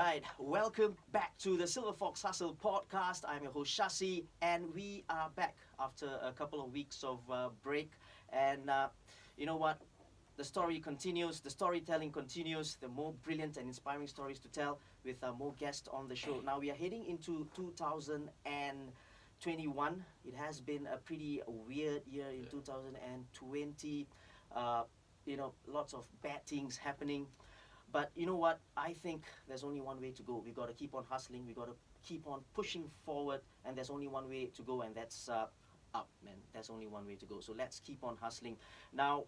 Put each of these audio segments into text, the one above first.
right, welcome back to the Silverfox Hustle podcast. I'm your host Shasi, and we are back after a couple of weeks of break. And you know what? The story continues, the storytelling continues, the more brilliant and inspiring stories to tell with more guests on the show. Now we are heading into 2021. It has been a pretty weird year in 2020. Lots of bad things happening. But you know what? I think there's only one way to go. We got to keep on hustling. We got to keep on pushing forward, and there's only one way to go, and that's up, man. There's only one way to go. So let's keep on hustling. Now,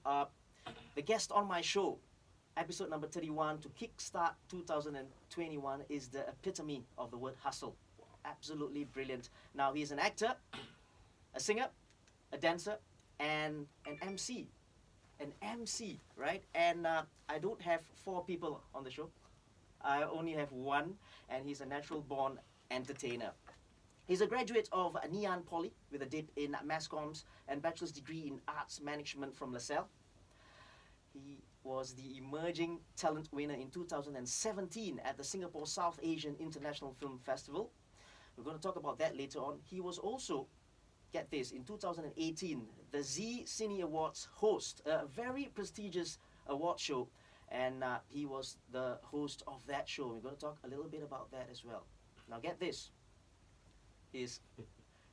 the guest on my show, episode number 31 to kickstart 2021, is the epitome of the word hustle. Absolutely brilliant. Now, he's an actor, a singer, a dancer, and an MC. An MC, right? And I don't have four people on the show. I only have one, and he's a natural-born entertainer. He's a graduate of Ngee Poly with a dip in mass comms and bachelor's degree in arts management from LaSalle. He was the emerging talent winner in 2017 at the Singapore South Asian International Film Festival. We're going to talk about that later on. He was also, get this, in 2018, the Zee Cine Awards host, a very prestigious award show, and he was the host of that show. We're going to talk a little bit about that as well. Now get this, he's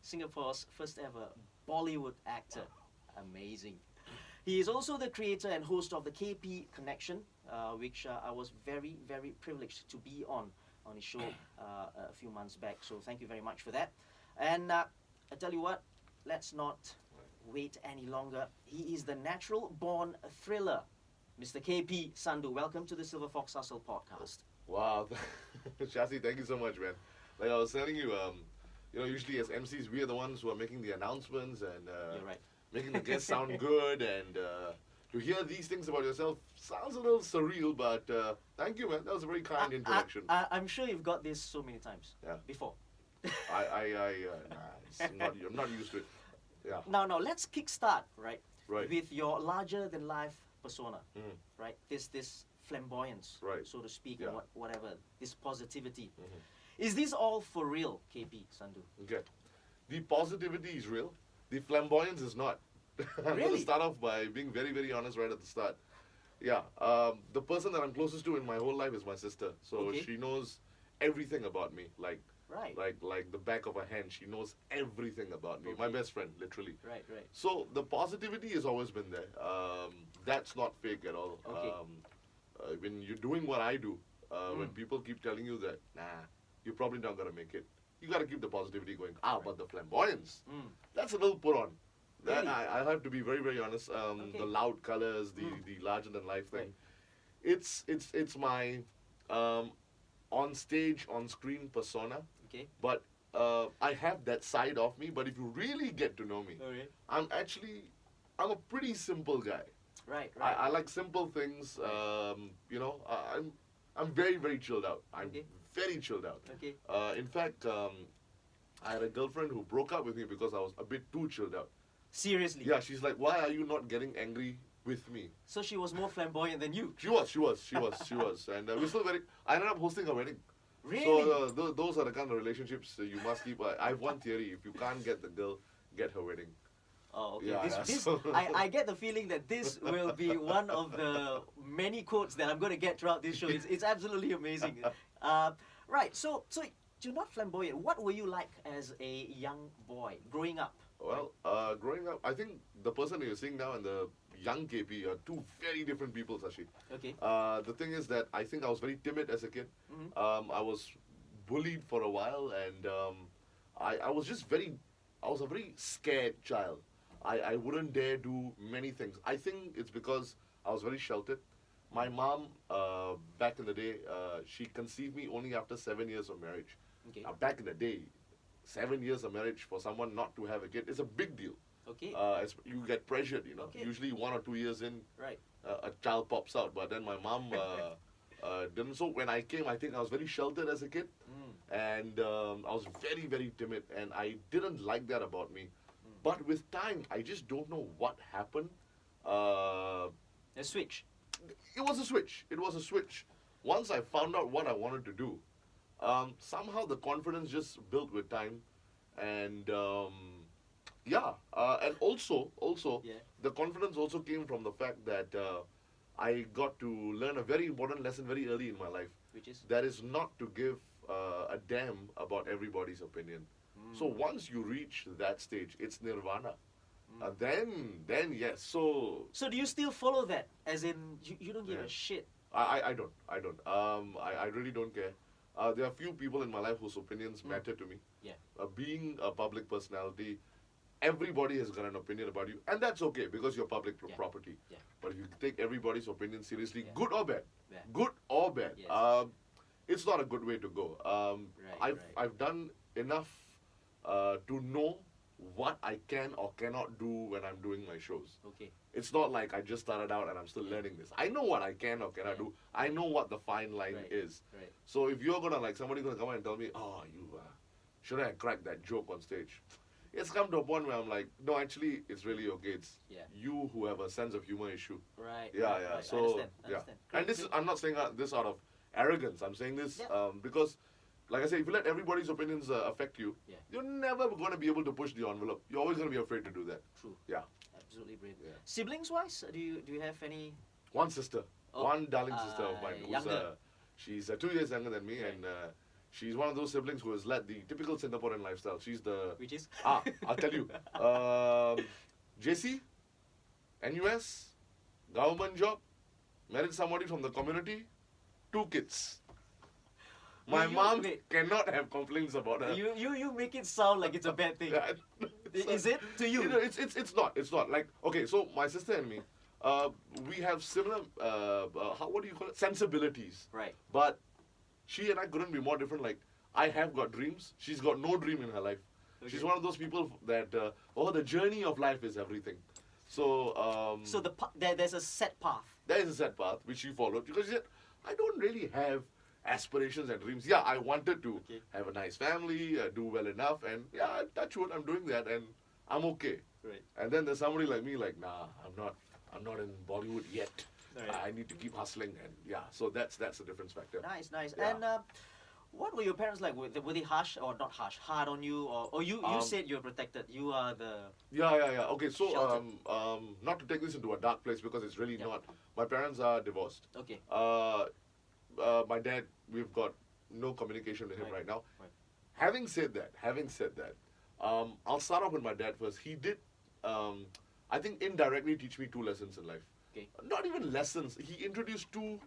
Singapore's first ever Bollywood actor. Amazing. He is also the creator and host of the KP Connection, which I was very, very privileged to be on his show a few months back. So thank you very much for that. And I tell you what, let's not wait any longer. He is the natural-born thriller, Mr. KP Sandhu. Welcome to the Silverfox Hustle podcast. Wow, Shasi, thank you so much, man. Like I was telling you, usually as MCs, we are the ones who are making the announcements and You're right. making the guests sound good. And to hear these things about yourself sounds a little surreal, but thank you, man. That was a very kind introduction. I'm sure you've got this so many times before. I'm not used to it. Yeah. Now, let's kickstart, right? Right. With your larger-than-life persona, right? This flamboyance, Right. so to speak, Yeah. or whatever, this positivity. Is this all for real, KP Sandhu? Okay. The positivity is real. The flamboyance is not. I'm going Really? to start off by being very, very honest right at the start. Yeah. The person that I'm closest to in my whole life is my sister. So Okay. she knows everything about me. Like Right. the back of her hand. She knows everything about me. My Okay. best friend, literally. Right. So the positivity has always been there. That's not fake at all. Okay. When you're doing what I do, when people keep telling you that, nah, you're probably not going to make it, you got to keep the positivity going. But the flamboyance, that's a little put on. That Really? I have to be very, very honest. Okay. The loud colors, the larger than life thing. Right. It's my on stage, on screen persona. Okay. But I have that side of me. But if you really get to know me, Okay. I'm a pretty simple guy. Right. I like simple things. I'm very, very chilled out. I'm Okay. very chilled out. Okay. In fact, I had a girlfriend who broke up with me because I was a bit too chilled out. Seriously? Yeah, she's like, why are you not getting angry with me? So she was more flamboyant than you? She was. And we're still I ended up hosting her wedding. Really? So those are the kind of relationships you must keep. I have one theory: if you can't get the girl, get her wedding. Oh, okay. Yeah, so- I get the feeling that this will be one of the many quotes that I'm going to get throughout this show. It's absolutely amazing. Right. So you're not flamboyant. What were you like as a young boy growing up? Well, growing up, I think the person you're seeing now and the young KP are two very different people, Sashi. Okay. The thing is that I think I was very timid as a kid. I was bullied for a while, and I was a very scared child. I wouldn't dare do many things. I think it's because I was very sheltered. My mom, back in the day, she conceived me only after 7 years of marriage. Okay. Now, back in the day, 7 years of marriage for someone not to have a kid is a big deal. Okay. You get pressured, Okay. Usually 1 or 2 years in, Right. a child pops out. But then my mom didn't. So when I came, I think I was very sheltered as a kid. And I was very, very timid. And I didn't like that about me. But with time, I just don't know what happened. A switch. It was a switch. Once I found out what I wanted to do, somehow the confidence just built with time, and and also Yeah. the confidence also came from the fact that I got to learn a very important lesson very early in my life. Which is. That is not to give a damn about everybody's opinion. So Mm. once you reach that stage, it's nirvana. Mm. Then yes. So So do you still follow that? As in, you don't give yeah. a shit. I don't. I really don't care. There are few people in my life whose opinions matter to me. Yeah. Being a public personality, everybody has got an opinion about you, and that's okay because you're public Yeah. property. Yeah. But if you take everybody's opinion seriously, Yeah. good or bad, Yeah. good or bad, Yes. it's not a good way to go. Right, right. I've done enough to know what I can or cannot do when I'm doing my shows. Okay. It's not like I just started out and I'm still learning this. I know what I can or cannot Yeah. do. I know what the fine line Right. is. Right. So if you're gonna somebody gonna come and tell me, oh, you shouldn't have cracked that joke on stage. It's come to a point where I'm like, no, actually, it's really okay. It's Yeah. you who have a sense of humor issue. Right. Yeah, right, yeah. right. So I understand. I yeah, understand. and Great, this is great. I'm not saying this out of arrogance. I'm saying this Yeah. because, like I say, if you let everybody's opinions affect you, Yeah. you're never going to be able to push the envelope. You're always going to be afraid to do that. True. Yeah. Absolutely brilliant. Yeah. Siblings wise, do you have any? One sister, Oh, one darling sister of mine, who's younger. she's 2 years younger than me, Right. and she's one of those siblings who has led the typical Singaporean lifestyle. She's the Which is? I'll tell you, JC, NUS, government job, married somebody from the community, 2 kids. My You- mom wait. cannot have complaints about her. You make it sound like it's a bad thing. Yeah, Is it to you? It's not like, okay. So my sister and me, we have similar what do you call it, sensibilities. Right. But she and I couldn't be more different. Like, I have got dreams. She's got no dream in her life. She's Okay. one of those people that the journey of life is everything. So So there's a set path. there is a set path which she followed because she said, I don't really have aspirations and dreams. Yeah, I wanted to Okay. have a nice family, do well enough, and yeah, touch wood, I'm doing that, and I'm okay. Right. And then there's somebody like me, like, nah, I'm not in Bollywood yet. Right. I need to keep hustling, and yeah, so that's the difference factor. Nice, nice. Yeah. And what were your parents like? Were they harsh or not harsh? Hard on you, or you said you're protected. You are the. Yeah. Okay, so Sheltered. not to take this into a dark place because it's really Yeah. not. My parents are divorced. Okay. My dad, we've got no communication with him Right. right now. Right. Having said that, I'll start off with my dad first. He did, I think, indirectly teach me 2 lessons in life. Okay. Not even lessons. He introduced 2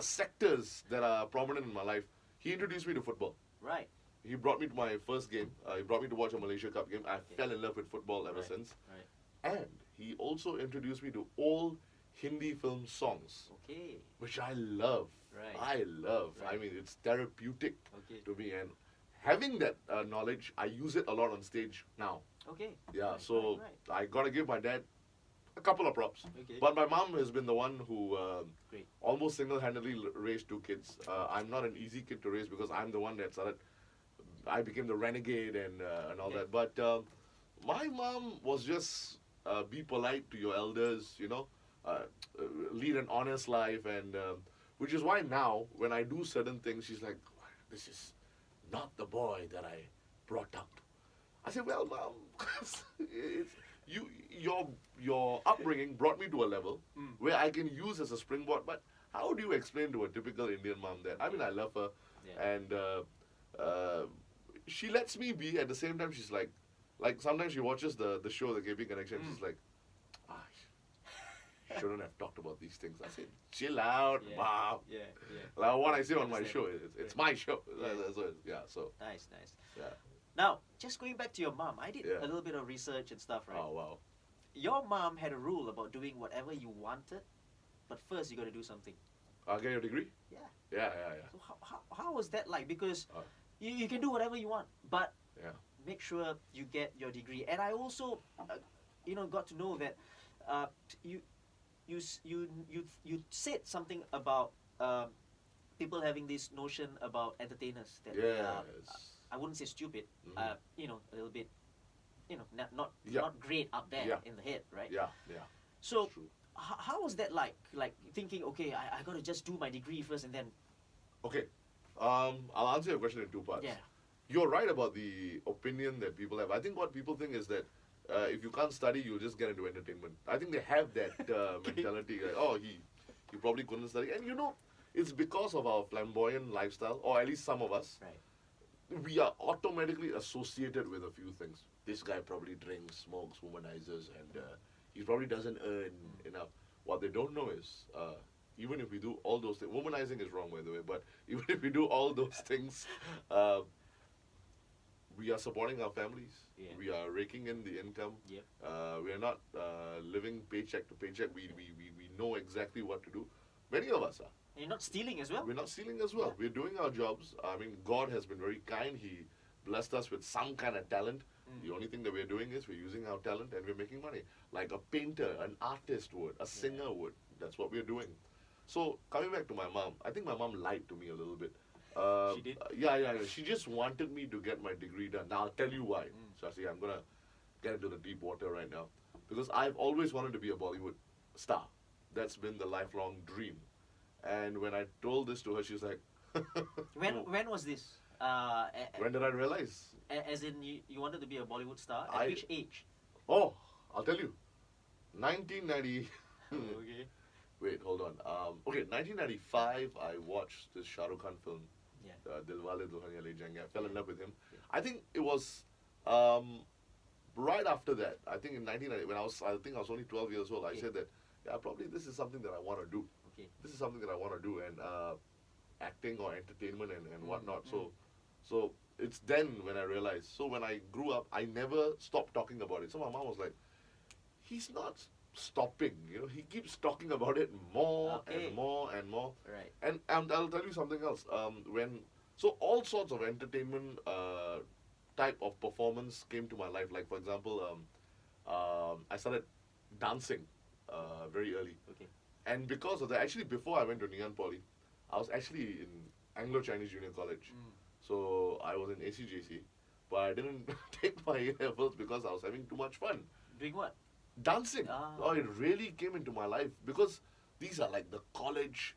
sectors that are prominent in my life. He introduced me to football. Right. He brought me to my first game. He brought me to watch a Malaysia Cup game. I Okay. fell in love with football ever Right. since. Right. And he also introduced me to all Hindi film songs, Okay. which I love. Right. I love. I Right. mean, it's therapeutic Okay. to me. And having that knowledge, I use it a lot on stage now. Okay. Yeah, Right, so right, I gotta give my dad a couple of props. Okay. But my mom has been the one who Great. almost single-handedly raised 2 kids. I'm not an easy kid to raise because I'm the one that started. I became the renegade and all Yeah. that. But my mom was just be polite to your elders, lead an honest life, and which is why now when I do certain things, she's like, "This is not the boy that I brought up." I said, "Well, mom, your upbringing brought me to a level where I can use as a springboard. But how do you explain to a typical Indian mom that? I mean, I love her, Yeah. and she lets me be. At the same time, she's like sometimes she watches the show, the KP Connection. She's like, shouldn't have talked about these things. I said, chill out, Yeah. mom. Yeah. Yeah. Like what I say on my Understand. show, it's my show. Yeah. So Nice, nice. yeah. Now, just going back to your mom, I did Yeah. a little bit of research and stuff, right? Oh wow. Your mom had a rule about doing whatever you wanted, but first you got to do something. Get your degree? Yeah. Yeah. So how was that like? Because Uh. you can do whatever you want, but Yeah. make sure you get your degree. And I also, got to know that you said something about people having this notion about entertainers that they are, Yes. I wouldn't say stupid, Mhm. a little bit, not Yeah. not great up there Yeah. in the head, right? Yeah. So True. how was that like? Like thinking, okay, I got to just do my degree first and then. Okay. I'll answer your question in two parts. Yeah. You're right about the opinion that people have. I think what people think is that if you can't study, you'll just get into entertainment. I think they have that mentality. Like, oh, he probably couldn't study, and it's because of our flamboyant lifestyle, or at least some of us. Right. We are automatically associated with a few things. This guy probably drinks, smokes, womanizers, and he probably doesn't earn enough. What they don't know is, even if we do all those things, womanizing is wrong, by the way, but even if we do all those things, we are supporting our families. Yeah. We are raking in the income. Yep. We are not living paycheck to paycheck. We know exactly what to do. Many of us are. And you're not stealing as well. We're not stealing as well. Yeah. We're doing our jobs. I mean, God has been very kind. He blessed us with some kind of talent. The only thing that we're doing is we're using our talent and we're making money. Like a painter, an artist would, a singer would. That's what we're doing. So, coming back to my mom, I think my mom lied to me a little bit. She did? Yeah. She just wanted me to get my degree done. Now, I'll tell you why. Shasi, I'm going to get into the deep water right now. Because I've always wanted to be a Bollywood star. That's been the lifelong dream. And when I told this to her, she was like, When was this? When did I realize? As in, you wanted to be a Bollywood star? At I- which age? Oh, I'll tell you. 1990. Okay. Wait, hold on. Okay, 1995, I watched this Shahrukh Khan film, Yeah. Dilwale Dulhaniya Le Jayenge. I fell in love with him. Yeah. I think it was right after that. I think in 1990, when I was only 12 years old. I Okay. said that, yeah, probably this is something that I want to do. Okay. This is something that I want to do, and acting or entertainment and whatnot. mm. So it's then when I realized. So when I grew up, I never stopped talking about it. So my mom was like, he's not stopping. He keeps talking about it more Okay. and more and more. Right. And I'll tell you something else. So all sorts of entertainment type of performance came to my life. Like for example, I started dancing very early. Okay. And because of that, actually before I went to Ngee Ann Poly, I was actually in Anglo-Chinese Junior College. So I was in ACJC, but I didn't take my A-levels because I was having too much fun. Doing what? Dancing. Ah. Oh, it really came into my life because these are like the college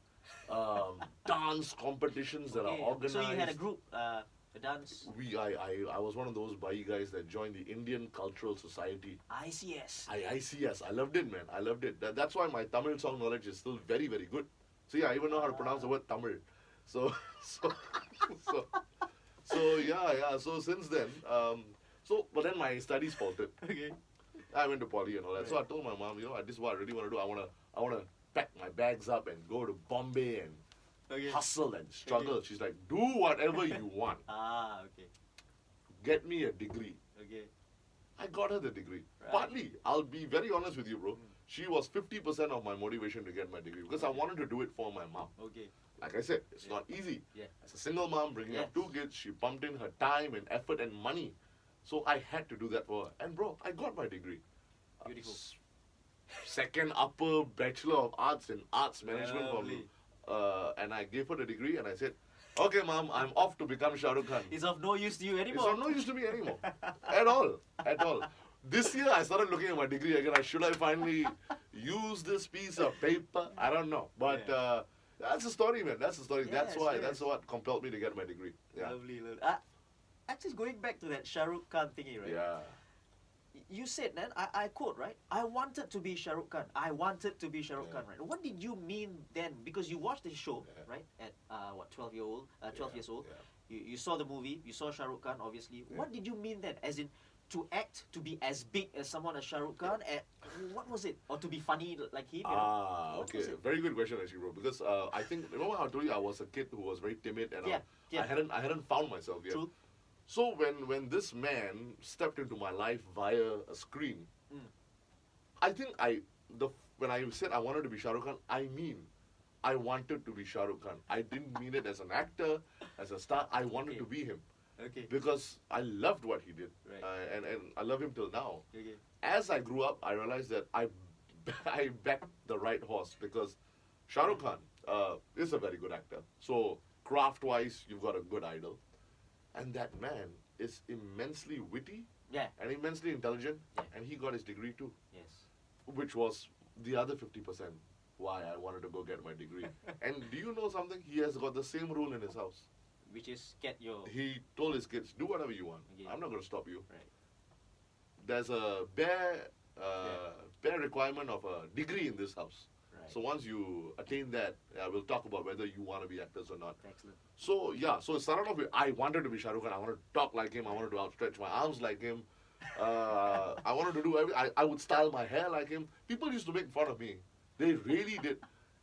dance competitions that are Okay. organized. So you had a group, a dance. I was one of those Bai guys that joined the Indian Cultural Society. ICS. ICS. I loved it, man. I loved it. That's why my Tamil song knowledge is still very, very good. See, I even know how to pronounce the word Tamil. So yeah. So since then, but then my studies faltered. Okay. I went to poly and all that. Right. So I told my mom, this is what I really want to do. I wanna pack my bags up and go to Bombay and Okay. hustle and struggle. Okay. She's like, do whatever you want. Okay. Get me a degree. Okay. I got her the degree. Right. Partly, I'll be very honest with you, bro. She was 50% of my motivation to get my degree because I wanted to do it for my mom. Okay. Like I said, it's not easy. Yeah. As a single mom bringing up Yes. 2 kids, she pumped in her time and effort and money. So I had to do that for her. And bro, I got my degree. Beautiful. Second upper Bachelor of Arts in Arts Management Lovely. and I gave her the degree and I said, okay mom, I'm off to become Shahrukh Khan. It's of no use to you It's anymore. of no use to me anymore. At all. This year I started looking at my degree again. Should I finally use this piece of paper? I don't know. But Yeah. that's the story, man. That's the story. Yes, That's yes. what compelled me to get my degree. Yeah. Lovely. Actually, going back to that Shahrukh Khan thingy, right? Yeah. You said, man, I quote, right? I wanted to be Shahrukh Khan. I wanted to be Shahrukh Yeah. Khan, right? What did you mean then? Because you watched the show, Yeah. right? At 12 years old. Yeah. You saw the movie. You saw Shahrukh Khan, obviously. Yeah. What did you mean then? As in, to act, to be as big as someone as Shahrukh Khan? What was it? Or to be funny like him? What Okay. was it? Very good question, actually, bro. Because I think remember how I told you I was a kid who was very timid and Yeah. I hadn't found myself yet. True. So when this man stepped into my life via a screen, I think when I said I wanted to be Shahrukh Khan, I mean I wanted to be Shahrukh Khan. I didn't mean it as an actor, as a star. I wanted Okay. to be him Okay. because I loved what he did, Right. and I love him till now. Okay. As I grew up, I realized that I backed the right horse because Shahrukh Khan is a very good actor. So craft-wise, you've got a good idol. And that man is immensely witty Yeah. and immensely intelligent, Yeah. and he got his degree too, Yes. which was the other 50% why I wanted to go get my degree. And do you know something? He has got the same rule in his house. which is get your He told his kids, do whatever you want. Okay. I'm not going to stop you. right. There's a bare requirement of a degree in this house. Right. So once you attain that, we'll talk about whether you want to be actors or not. Excellent. So yeah, so it started off with I wanted to be Shahrukh Khan. I wanted to talk like him. I wanted to outstretch my arms like him. I wanted to do everything. I would style my hair like him. People used to make fun of me. They really did.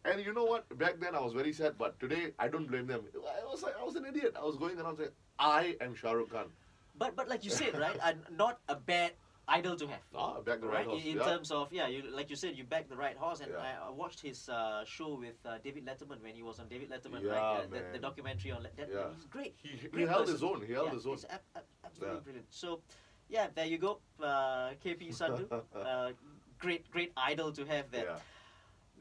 And you know what? Back then I was very sad, but today I don't blame them. I was an idiot. I was going around saying, I am Shahrukh Khan. But like you said, right, not a bad idol to have. Back the right horse. In terms of you like you said, you backed the right horse, and Yeah. I watched his show with David Letterman when he was on David Letterman, Yeah, right? The man. documentary on that. Yeah. He's great. He Great held person. his own. He held Yeah, his own. he's absolutely Yeah. brilliant. So, yeah, there you go, KP Sandhu. Great idol to have there. Yeah.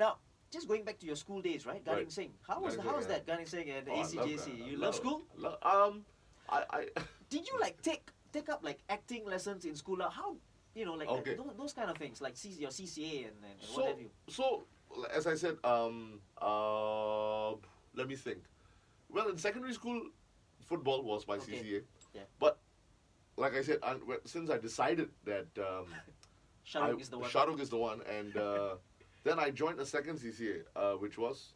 Now, just going back to your school days, right? Gunning Right. Singh. How was Gunning Singh, that? Gunning Singh and Oh, I love ACJC. that. You I love school? I Did you like take up like acting lessons in school? How like Okay. those kind of things, like your CCA and what so have you? so as I said, let me think. Well, in secondary school, football was my Okay. CCA. Yeah. But like I said, since I decided that Shahrukh is the one. Shahrukh is the one, and then I joined a second CCA, which was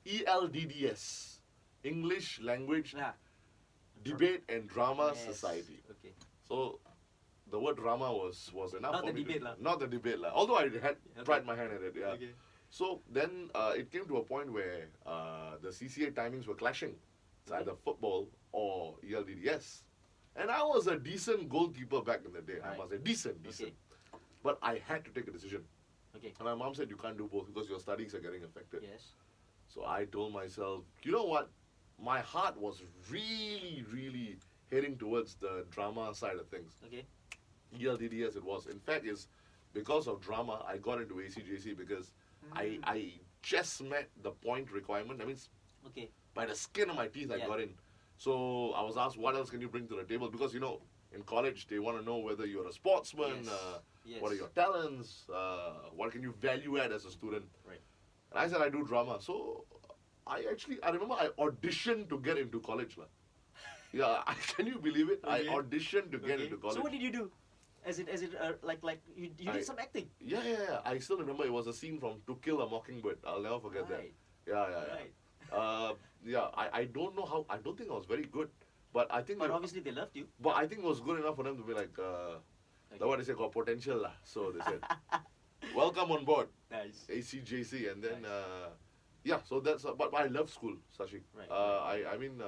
ELDDS, English Language Yeah. Debate and Drama Yes. Society. Okay. So the word drama was enough Not for the me. debate lah. Not the debate lah. Although I had Okay. tried my hand at it, yeah. Okay. So then it came to a point where the CCA timings were clashing. It's Okay. either football or ELDDS. And I was a decent goalkeeper back in the day. I Right. must say, decent. But I had to take a decision. Okay. And my mom said, you can't do both because your studies are getting affected. Yes. So I told myself, you know what? My heart was really, really heading towards the drama side of things. Okay. ELDDS it was. In fact, it's because of drama I got into ACJC because I just met the point requirement. That means Okay. by the skin of my teeth I Yeah. got in. So I was asked, what else can you bring to the table? Because, in college they want to know whether you're a sportsman, Yes. Yes. what are your talents, what can you value add as a student. Right. And I said, I do drama. So I remember I auditioned to get into college. Yeah, can you believe it? I Okay. auditioned to get Okay. into college. So what did you do? As it like you I- did some acting. Yeah. I still remember it was a scene from To Kill a Mockingbird. I'll never forget Right. that. Yeah. Right. I don't know how. I don't think I was very good, but I think. But obviously they loved you. But I think it was good enough for them to be like, what they say, got potential lah. So they said, welcome on board, Nice. ACJC, and then Nice. So that's. But I love school, Sashi. Right. I mean,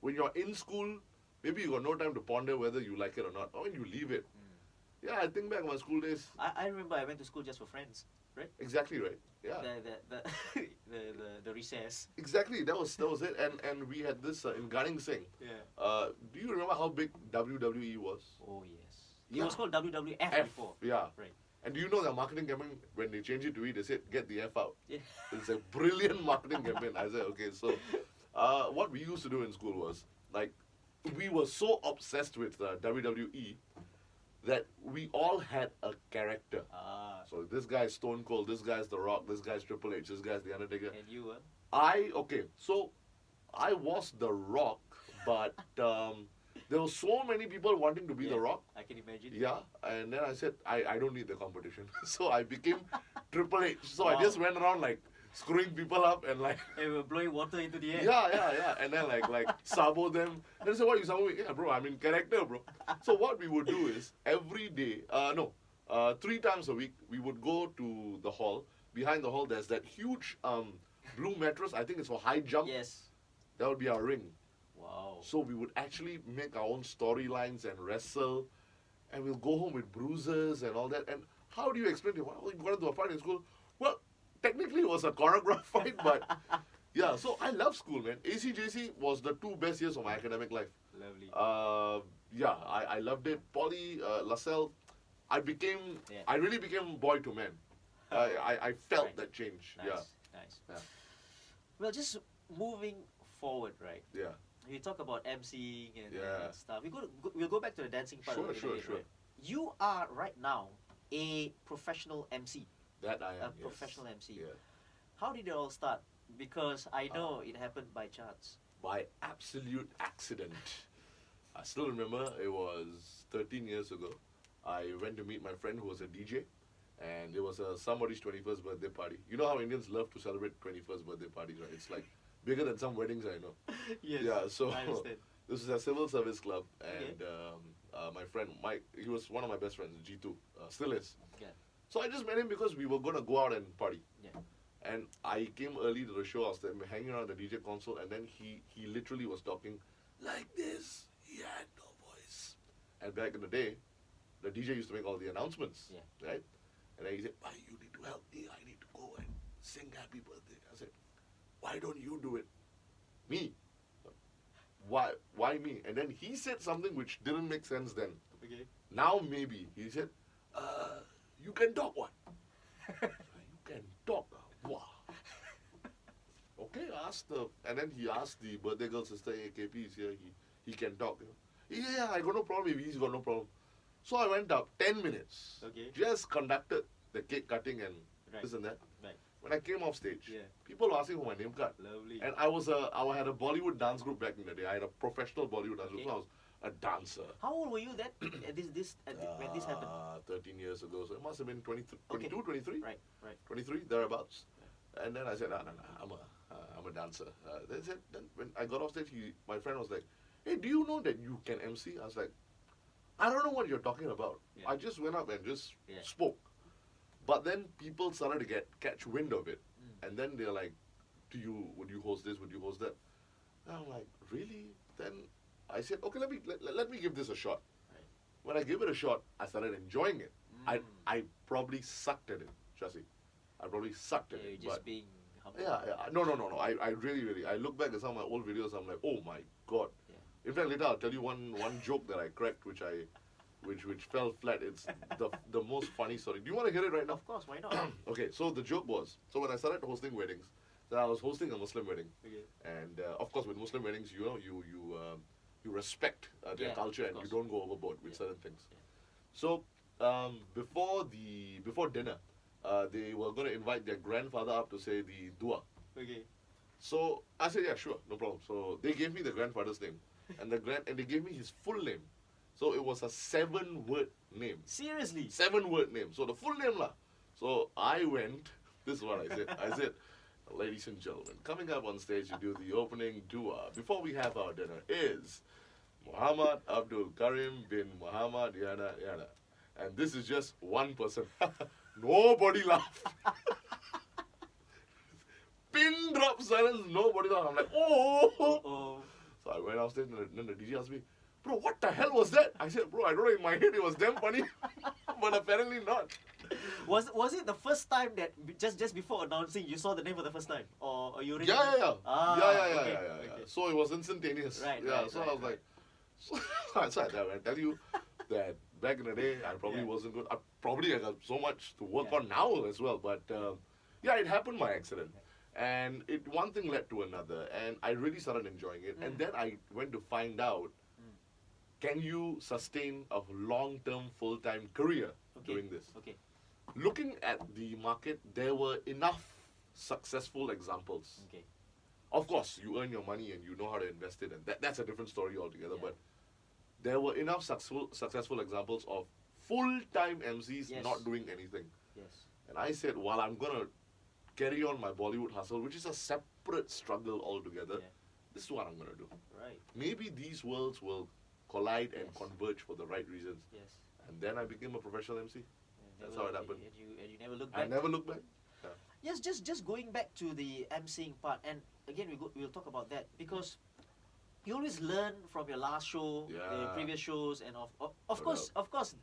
when you're in school, maybe you got no time to ponder whether you like it or not. Or when you leave it. Yeah, I think back my school days. I remember I went to school just for friends, right? Exactly right. Yeah. The recess. Exactly, that was it, and we had this in Gunning Singh. Yeah. Do you remember how big WWE was? Oh yes. It Yeah. was called WWF F, before. yeah. Right. And do you know the marketing campaign when they changed it to E? They said get the F out. Yeah. It's a brilliant marketing campaign. I said okay. So, what we used to do in school was like we were so obsessed with WWE that we all had a character. Ah. So this guy's Stone Cold, this guy's The Rock, this guy's Triple H, this guy's The Undertaker. And you were. So I was The Rock, but there were so many people wanting to be Yeah. The Rock. I can imagine. Yeah, and then I said, I don't need the competition. So I became Triple H. So Wow. I just went around like screwing people up and like, And we were blowing water into the air. yeah. And then like sabo them. And they said, what you sabo me? Yeah, bro, I'm in character, bro. So what we would do is every day, 3 times a week, we would go to the hall. Behind the hall, there's that huge blue mattress. I think it's for high jump. Yes. That would be our ring. Wow. So we would actually make our own storylines and wrestle, and we'll go home with bruises and all that. And how do you explain to him? Well, you got into a fight in school? Well, technically it was a choreographed fight, but yeah. So I love school, man. ACJC was the 2 best years of my academic life. Lovely. I loved it. Poly, LaSalle, I Yeah. really became boy to man. I felt Right. that change. Nice. Nice. Yeah. Well, just moving forward, right? Yeah. We talk about emceeing and, Yeah. and stuff. We'll go back to the dancing part Sure, of it. sure, later, sure. right? You are right now a professional MC, That I am. a yes. professional MC. Yeah. How did it all start? Because I know it happened by chance. by absolute accident. I still remember it was 13 years ago. I went to meet my friend who was a DJ, and it was somebody's 21st birthday party. You know how Indians love to celebrate 21st birthday parties, right? It's like bigger than some weddings I know. Yes. Yeah, so I understand. this is a civil service club, and my friend Mike, he was one of my best friends, G2, still is. Yeah. So I just met him because we were gonna go out and party. Yeah. And I came early to the show. I was there hanging around the DJ console, and then he literally was talking like this. He had no voice. And back in the day, the DJ used to make all the announcements, right? And then he said, "Bhai, you need to help me. I need to go and sing happy birthday." I said, "Why don't you do it?" Me. Why me? And then he said something which didn't make sense then. Okay. Now maybe. He said, "You can talk what?" You can talk. Wow. Okay, and then he asked the birthday girl sister, "Hey, KP is here. He can talk." Yeah, I got no problem. He's got no problem. So I went up 10 minutes. Okay. Just conducted the cake cutting and this and that. Right. When I came off stage, people were asking for my name card. Lovely. And I had a Bollywood dance group back in the day. I had a professional Bollywood dance group. So I was a dancer. How old were you then at when this happened? 13 years ago. So it must have been 22, 23? Right. 23, thereabouts. And then I said, no, I'm a dancer. Then when I got off stage, my friend was like, "Hey, do you know that you can MC?" I was like, "I don't know what you're talking about." I just went up and just spoke. But then people started to catch wind of it. And then they're like, would you host this? Would you host that? And I'm like, really? Then I said, okay, let me give this a shot. Right. When I gave it a shot, I started enjoying it. I probably sucked at it, Shasi. I probably sucked at it. You're just being humble. Yeah. No. I really, I look back at some of my old videos, I'm like, oh my God. Yeah. In fact, later I'll tell you one joke that I cracked, which fell flat. It's the most funny story. Do you want to hear it right now? Of course, why not? Okay, so the joke was, so when I started hosting weddings, so I was hosting a Muslim wedding. Okay. And of course with Muslim weddings, you respect their culture and you don't go overboard with certain things. Yeah. So before dinner, they were going to invite their grandfather up to say the dua. Okay. So I said, yeah, sure, no problem. So they gave me the grandfather's name, and they gave me his full name. So it was a 7-word name. Seriously? 7-word name. So the full name lah. So I went. This is what I said. I said, "Ladies and gentlemen, coming up on stage to do the opening dua before we have our dinner is Muhammad Abdul Karim bin Muhammad Yana Yana." And this is just one person. Nobody laughed. Pin drop silence. Nobody laughed. I'm like, oh. So I went off stage and then the DJ asked me, "Bro, what the hell was that?" I said, "Bro, I don't know, in my head it was damn funny." But apparently not. Was it the first time that just before announcing you saw the name for the first time? Or you already... Yeah. Okay. So it was instantaneous. Right. I was like, so I tell you that back in the day, I probably wasn't good. I got so much to work on now as well. But it happened by accident. And one thing led to another. And I really started enjoying it. And then I went to find out, can you sustain a long-term, full-time career doing this? Okay. Looking at the market, there were enough successful examples. Okay. Of course, you earn your money and you know how to invest it, and that's a different story altogether. But there were enough successful examples of full-time MCs not doing anything. Yes. And I said, well, I'm going to carry on my Bollywood hustle, which is a separate struggle altogether. This is what I'm going to do. Right. Maybe these worlds will collide and converge for the right reasons. Yes. And then I became a professional MC. That's how it happened. And you never looked back. I never looked back. Yeah. Yes, just going back to the emceeing part, and again we'll talk about that because you always learn from your last show, the previous shows, and of course,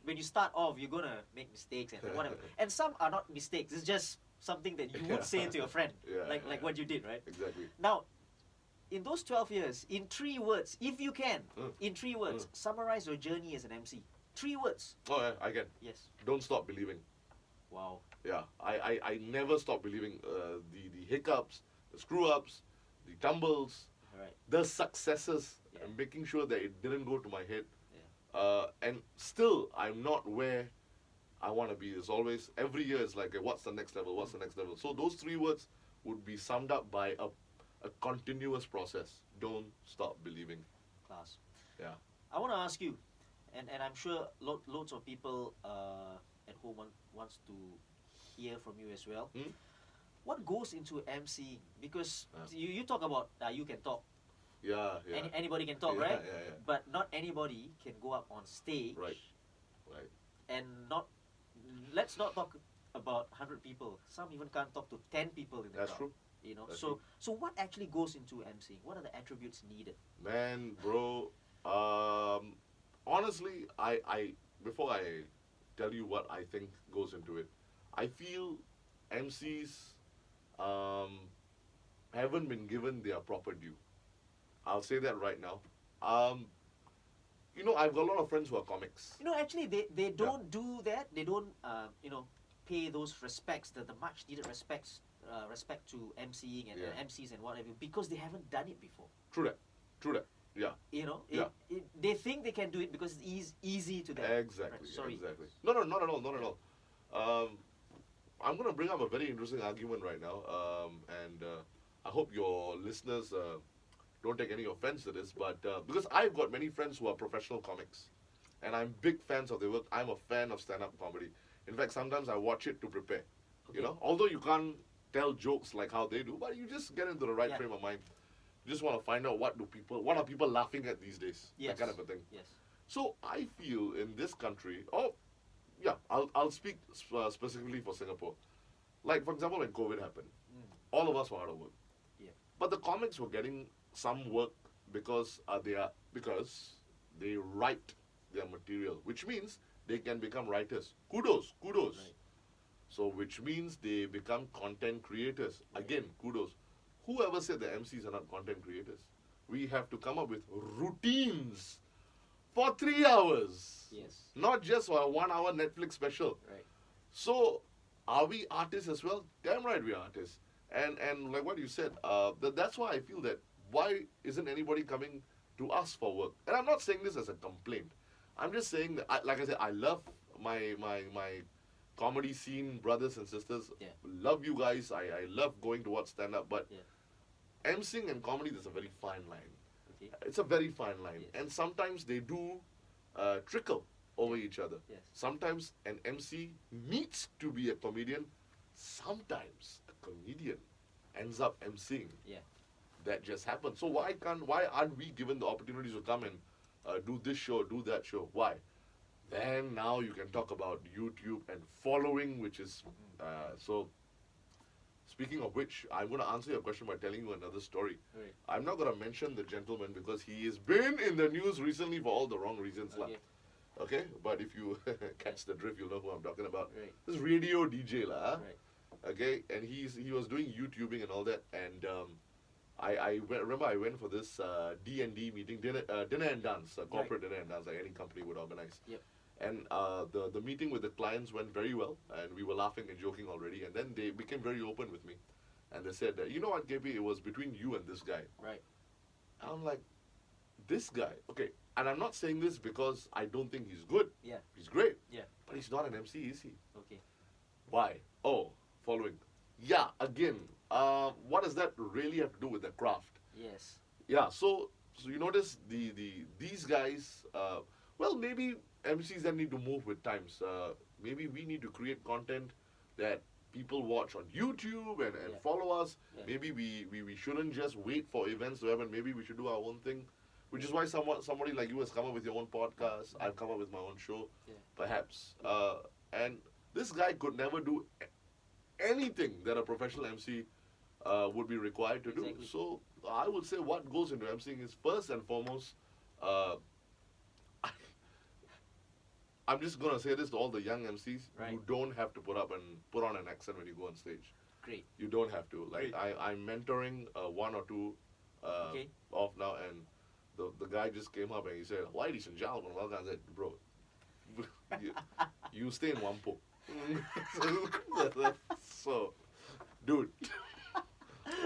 when you start off, you're gonna make mistakes and whatever. And some are not mistakes; it's just something that you would say to your friend, like what you did, right? Exactly. Now, in those 12 years, in 3 words, if you can, in 3 words, summarize your journey as an MC. 3 words. Oh, yeah, I can. Yes. Don't stop believing. Wow. Yeah, I never stopped believing. The hiccups, the screw-ups, the tumbles, the successes, and making sure that it didn't go to my head. Yeah. And still, I'm not where I want to be. It's always, every year it's like, what's the next level, what's the next level? So those 3 words would be summed up by a continuous process. Don't stop believing. Class. Yeah. I want to ask you, and I'm sure loads of people at home wants to hear from you as well. Hmm? What goes into emceeing? Because Ah. you talk about you can talk. Yeah, yeah. Anybody can talk, Yeah, right? yeah, yeah. But not anybody can go up on stage. Right. Right. And let's not talk about 100 people. Some even can't talk to 10 people in the That's crowd. true. You know. That's So true. so what actually goes into emceeing? What are the attributes needed? Man, bro, honestly, I before I tell you what I think goes into it, I feel MCs um, haven't been given their proper due. I'll say that right now. Um, I've got a lot of friends who are comics. Actually, they don't do that. They don't, pay those respects, the much needed respect to emceeing and Yeah. MCs and whatever, because they haven't done it before. True that. True that. Yeah. Yeah. They think they can do it because it's easy to them. Exactly. Right, sorry. Exactly. No, no, not at all. Not at all. I'm going to bring up a very interesting argument right now, and I hope your listeners don't take any offense to this, but because I've got many friends who are professional comics, and I'm big fans of their work. I'm a fan of stand-up comedy. In fact, sometimes I watch it to prepare. Okay. Although you can't tell jokes like how they do, but you just get into the right Yeah. frame of mind. You just want to find out what are people laughing at these days, Yes. that kind of a thing. Yes. So I feel in this country, I'll speak specifically for Singapore. Like for example, when COVID happened, all of us were out of work. Yeah. But the comics were getting some work because they write their material, which means they can become writers. Kudos. Right. So which means they become content creators. Again, kudos. Whoever said the MCs are not content creators? We have to come up with routines for 3 hours. Yes. Not just for a 1 hour Netflix special. Right. So, are we artists as well? Damn right we are artists. And like what you said, that's why I feel that why isn't anybody coming to us for work? And I'm not saying this as a complaint. I'm just saying that, like I said, I love my comedy scene brothers and sisters. Yeah. Love you guys. I love going to watch stand up, but Yeah. emceeing and comedy, there's a very fine line. Okay. It's a very fine line, Yes. and sometimes they do trickle over each other. Yes. Sometimes an MC needs to be a comedian. Sometimes a comedian ends up emceeing. Yeah. That just happens. So why aren't we given the opportunities to come and do this show, do that show? Why? Then now you can talk about YouTube and following, which is so. Speaking of which, I'm going to answer your question by telling you another story. Right. I'm not going to mention the gentleman because he has been in the news recently for all the wrong reasons. Okay. Okay? But if you catch the drift, you'll know who I'm talking about. Right. This radio DJ. Right. Okay? And he was doing YouTubing and all that. And remember I went for this D&D meeting, dinner and dance, corporate dinner and dance, like any company would organize. Yep. And the meeting with the clients went very well, and we were laughing and joking already. And then they became very open with me, and they said, "You know what, KP? It was between you and this guy." Right. And I'm like, "This guy, okay?" And I'm not saying this because I don't think he's good. Yeah. He's great, Yeah. but he's not an MC, is he? Okay. Why? Oh, following. Yeah. Again, what does that really have to do with the craft? Yes. Yeah. So you notice these guys. Well, maybe MCs then need to move with times. Maybe we need to create content that people watch on YouTube and Yeah. follow us. Yeah. Maybe we shouldn't just wait for events to happen. Maybe we should do our own thing. Which is why somebody like you has come up with your own podcast. I've come up with my own show, Yeah. perhaps. And this guy could never do anything that a professional MC would be required to Exactly. do. So I would say what goes into MCing is first and foremost. I'm just gonna say this to all the young MCs: Right. you don't have to put on an accent when you go on stage. Great. You don't have to. Like Great. I'm mentoring one or two Okay. off now, and the guy just came up and he said, "Ladies and gentlemen, welcome." I said, "Bro, you stay in Wampo." So, dude,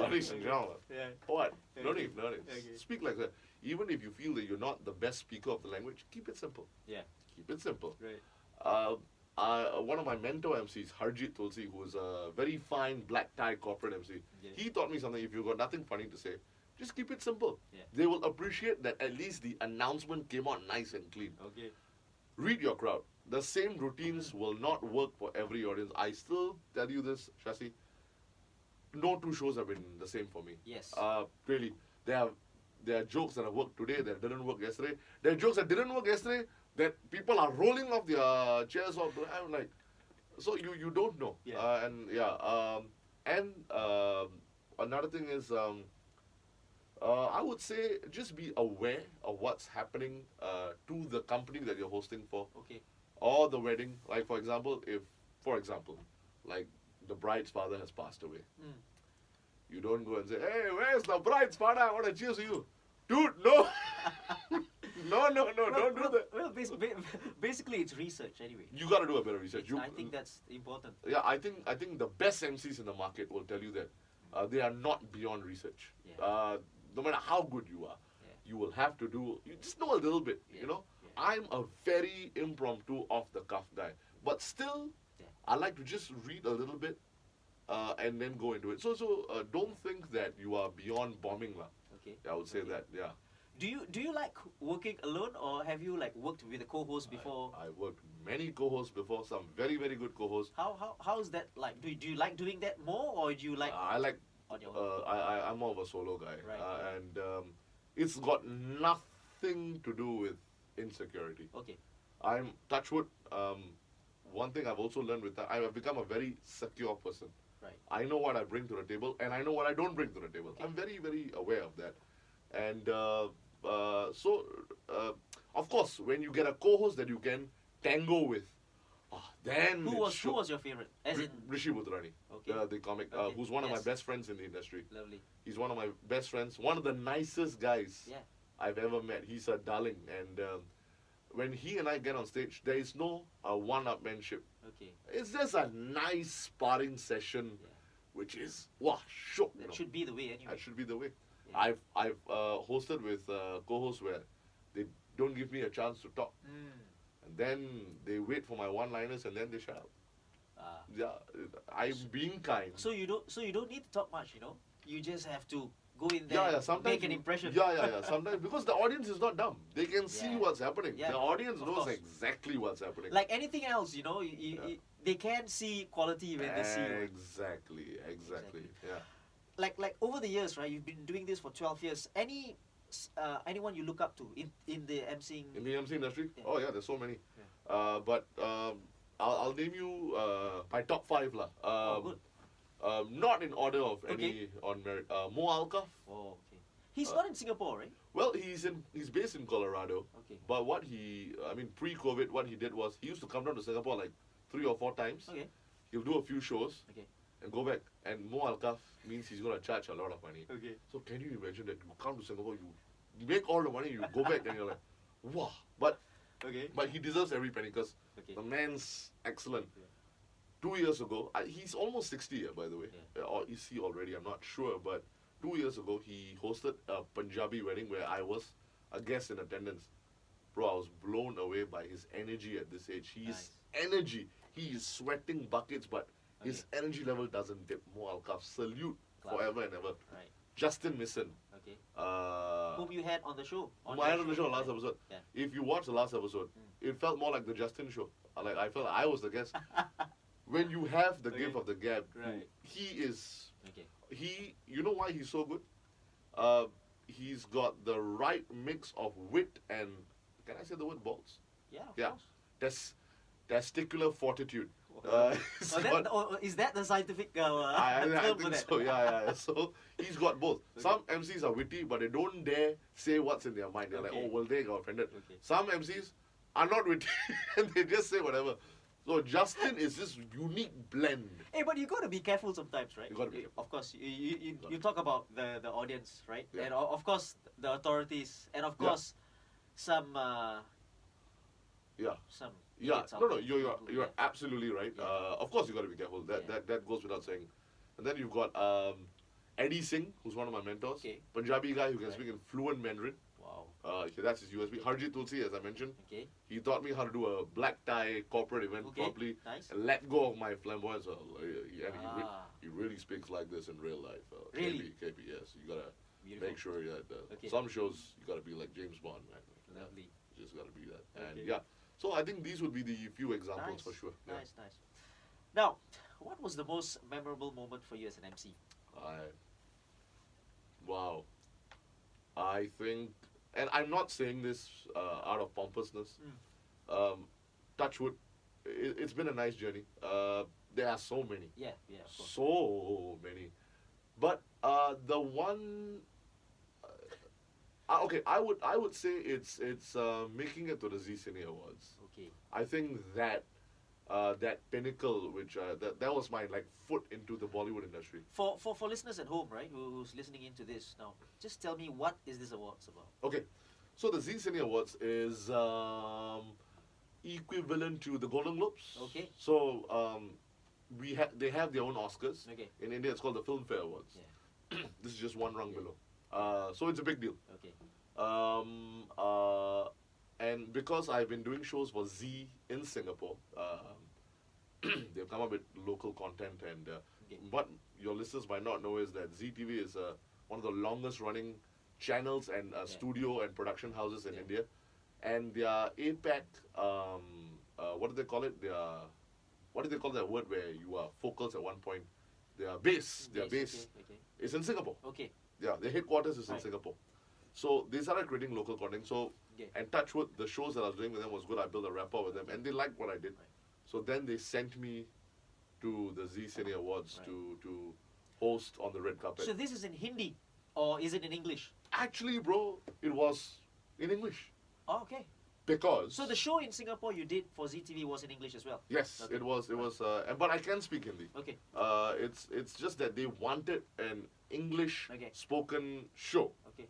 ladies and gentlemen, Yeah. what? No Okay. need, no need. Okay. Speak like that. Even if you feel that you're not the best speaker of the language, keep it simple. Yeah. Keep it simple. Right. one of my mentor MCs, Harjit Tulsi, who's a very fine black tie corporate MC, Yeah. he taught me something. If you've got nothing funny to say, just keep it simple. Yeah. They will appreciate that at least the announcement came out nice and clean. Okay. Read your crowd. The same routines will not work for every audience. I still tell you this, Shasi. No two shows have been the same for me. Yes. Really, there are jokes that have worked today that didn't work yesterday. There are jokes that didn't work yesterday that people are rolling off their chairs. I'm like, so you don't know. Yeah. Another thing is, I would say just be aware of what's happening to the company that you're hosting for, Okay. or the wedding. Like for example, like the bride's father has passed away. Mm. You don't go and say, "Hey, where's the bride's father? I want to cheers to you." Dude, no. No, don't do that. Well, basically, it's research anyway. You got to do a better research. I think that's important. Yeah, I think the best MCs in the market will tell you that they are not beyond research. Yeah. No matter how good you are, Yeah. you will have to do. You just know a little bit. Yeah. You know, Yeah. I'm a very impromptu, off the cuff guy, but still, Yeah. I like to just read a little bit and then go into it. So don't think that you are beyond bombing, lah. Okay. I would say Okay. that. Yeah. Do you like working alone, or have you like worked with a co-host before? I worked many co-hosts before. Some very very good co-hosts. How is that like? Do you like doing that more, or do you like I like. on your own? I'm more of a solo guy, Right. and it's got nothing to do with insecurity. Okay. I'm touch wood. One thing I've also learned with that, I've become a very secure person. Right. I know what I bring to the table, and I know what I don't bring to the table. Okay. I'm very very aware of that, and of course, when you get a co-host that you can tango with, then Who was your favorite? As in, Rishi Budrani, Okay. the comic, Okay. who's one of my Yes. best friends in the industry. lovely. He's one of my best friends, one of the nicest guys Yeah. I've ever met. He's a darling, and when he and I get on stage, there is no one-upmanship. Okay. It's just a nice sparring session, Yeah. which is shook. That should be the way anyway. That should be the way. Yeah. I've hosted with co-hosts where they don't give me a chance to talk, Mm. and then they wait for my one-liners and then they shut up. Ah. Yeah, I'm being kind. So you don't need to talk much, you know. You just have to go in there, Yeah, sometimes make an impression. Yeah. Sometimes because the audience is not dumb. They can see Yeah. what's happening. Yeah, The audience of knows course. exactly what's happening. Like anything else, you know, they can see quality when they see you. Exactly. Yeah. Like over the years, right? You've been doing this for 12 years. Anyone you look up to in the emceeing? In the MC industry, Yeah. oh yeah, there's so many. Yeah. But I'll name you my top 5 lah. Good. Not in order of Okay. any on merit. Mo Alkaf. Oh, okay. He's not in Singapore, right? Well, he's based in Colorado. Okay. But pre-COVID, what he did was he used to come down to Singapore like 3 or 4 times. Okay. He'll do a few shows Okay. and go back. And Mo Alkaf means he's gonna charge a lot of money. Okay. So can you imagine that you come to Singapore, you make all the money, you go back, and you're like, wow. Okay. But he deserves every penny because Okay. the man's excellent. Yeah. 2 years ago, he's almost 60, by the way. Yeah. Or is he already? I'm not sure. But 2 years ago, he hosted a Punjabi wedding where I was a guest in attendance. Bro, I was blown away by his energy at this age. Energy. He is sweating buckets, but his energy level doesn't dip. Mo Alkaf, salute Class. forever and ever. Right. Justin Misson. Okay. Uh, Whom you had on the show? I had on the show last episode. Yeah. If you watch the last episode, it felt more like the Justin show. Like I felt I was the guest. When you have the Okay. gift of the gab, Right. he is. Okay. You know why he's so good? He's got the right mix of wit and, can I say the word balls? Yeah. Of Yeah. course. Testicular fortitude. He's Oh, got- is that the scientific I term for think that? so, yeah. So he's got both. Some MCs are witty, but they don't dare say what's in their mind. They're like, Okay. oh, well, they got offended. Okay. Some MCs are not witty, and they just say whatever. So Justin is this unique blend. Hey, but you got to be careful sometimes, right? You gotta be careful. Of course, you talk about the audience, right? Yeah. And of course the authorities, and of Yeah. course some Yeah. some. Yeah, idiots out no, there. you're Yeah. absolutely right. Yeah. Of course, you got to be careful. That goes without saying. And then you've got Eddie Singh, who's one of my mentors. Okay. Punjabi guy who can Right. speak in fluent Mandarin. Wow. Okay, that's his USP. Harjit Tulsi, as I mentioned, Okay. he taught me how to do a black tie corporate event Okay. properly Nice. and let go of my flamboyance. And Ah. he really speaks like this in real life. Really? KP, yes. You gotta Beautiful. make sure that Okay. some shows you gotta be like James Bond, man. Lovely. You just gotta be that. And Okay. yeah, so I think these would be the few examples Nice. for sure. Yeah. Nice, nice. Now, what was the most memorable moment for you as an MC? Wow. I think, and I'm not saying this out of pompousness. Touch wood, it's been a nice journey. There are so many. Yeah, of course. So many. But the one, okay, I would say it's making it to the Zee Cine Awards. Okay. I think that that pinnacle, which that was my like foot into the Bollywood industry. For listeners at home, right, who's listening into this now, just tell me, what is this awards about? Okay, so the Zee Cine Awards is equivalent to the Golden Globes. Okay. So they have their own Oscars. Okay. In India, it's called the Filmfare Awards. Yeah. This is just one rung Yeah. below. So it's a big deal. Okay. And because I've been doing shows for Zee in Singapore, they've come up with local content. And Okay. what your listeners might not know is that Zee TV is one of the longest running channels and studio and production houses in Yeah. India. And their APAC, what do they call it? What do they call that word where you are focused at one point? Their base Okay. is in Singapore. Okay. Yeah, their headquarters is in Right. Singapore. So they started creating local content. So, Okay. and touch wood, the shows that I was doing with them was good. I built a rapport with them, and they liked what I did. Right. So then they sent me to the Zee Cine Awards Right. to host on the red carpet. So this is in Hindi, or is it in English? Actually, bro, it was in English Oh, okay. because So the show in Singapore you did for ZTV was in English as well? yes, Okay. it was but I can speak Hindi. Okay. It's just that they wanted an English Okay. spoken show, Okay.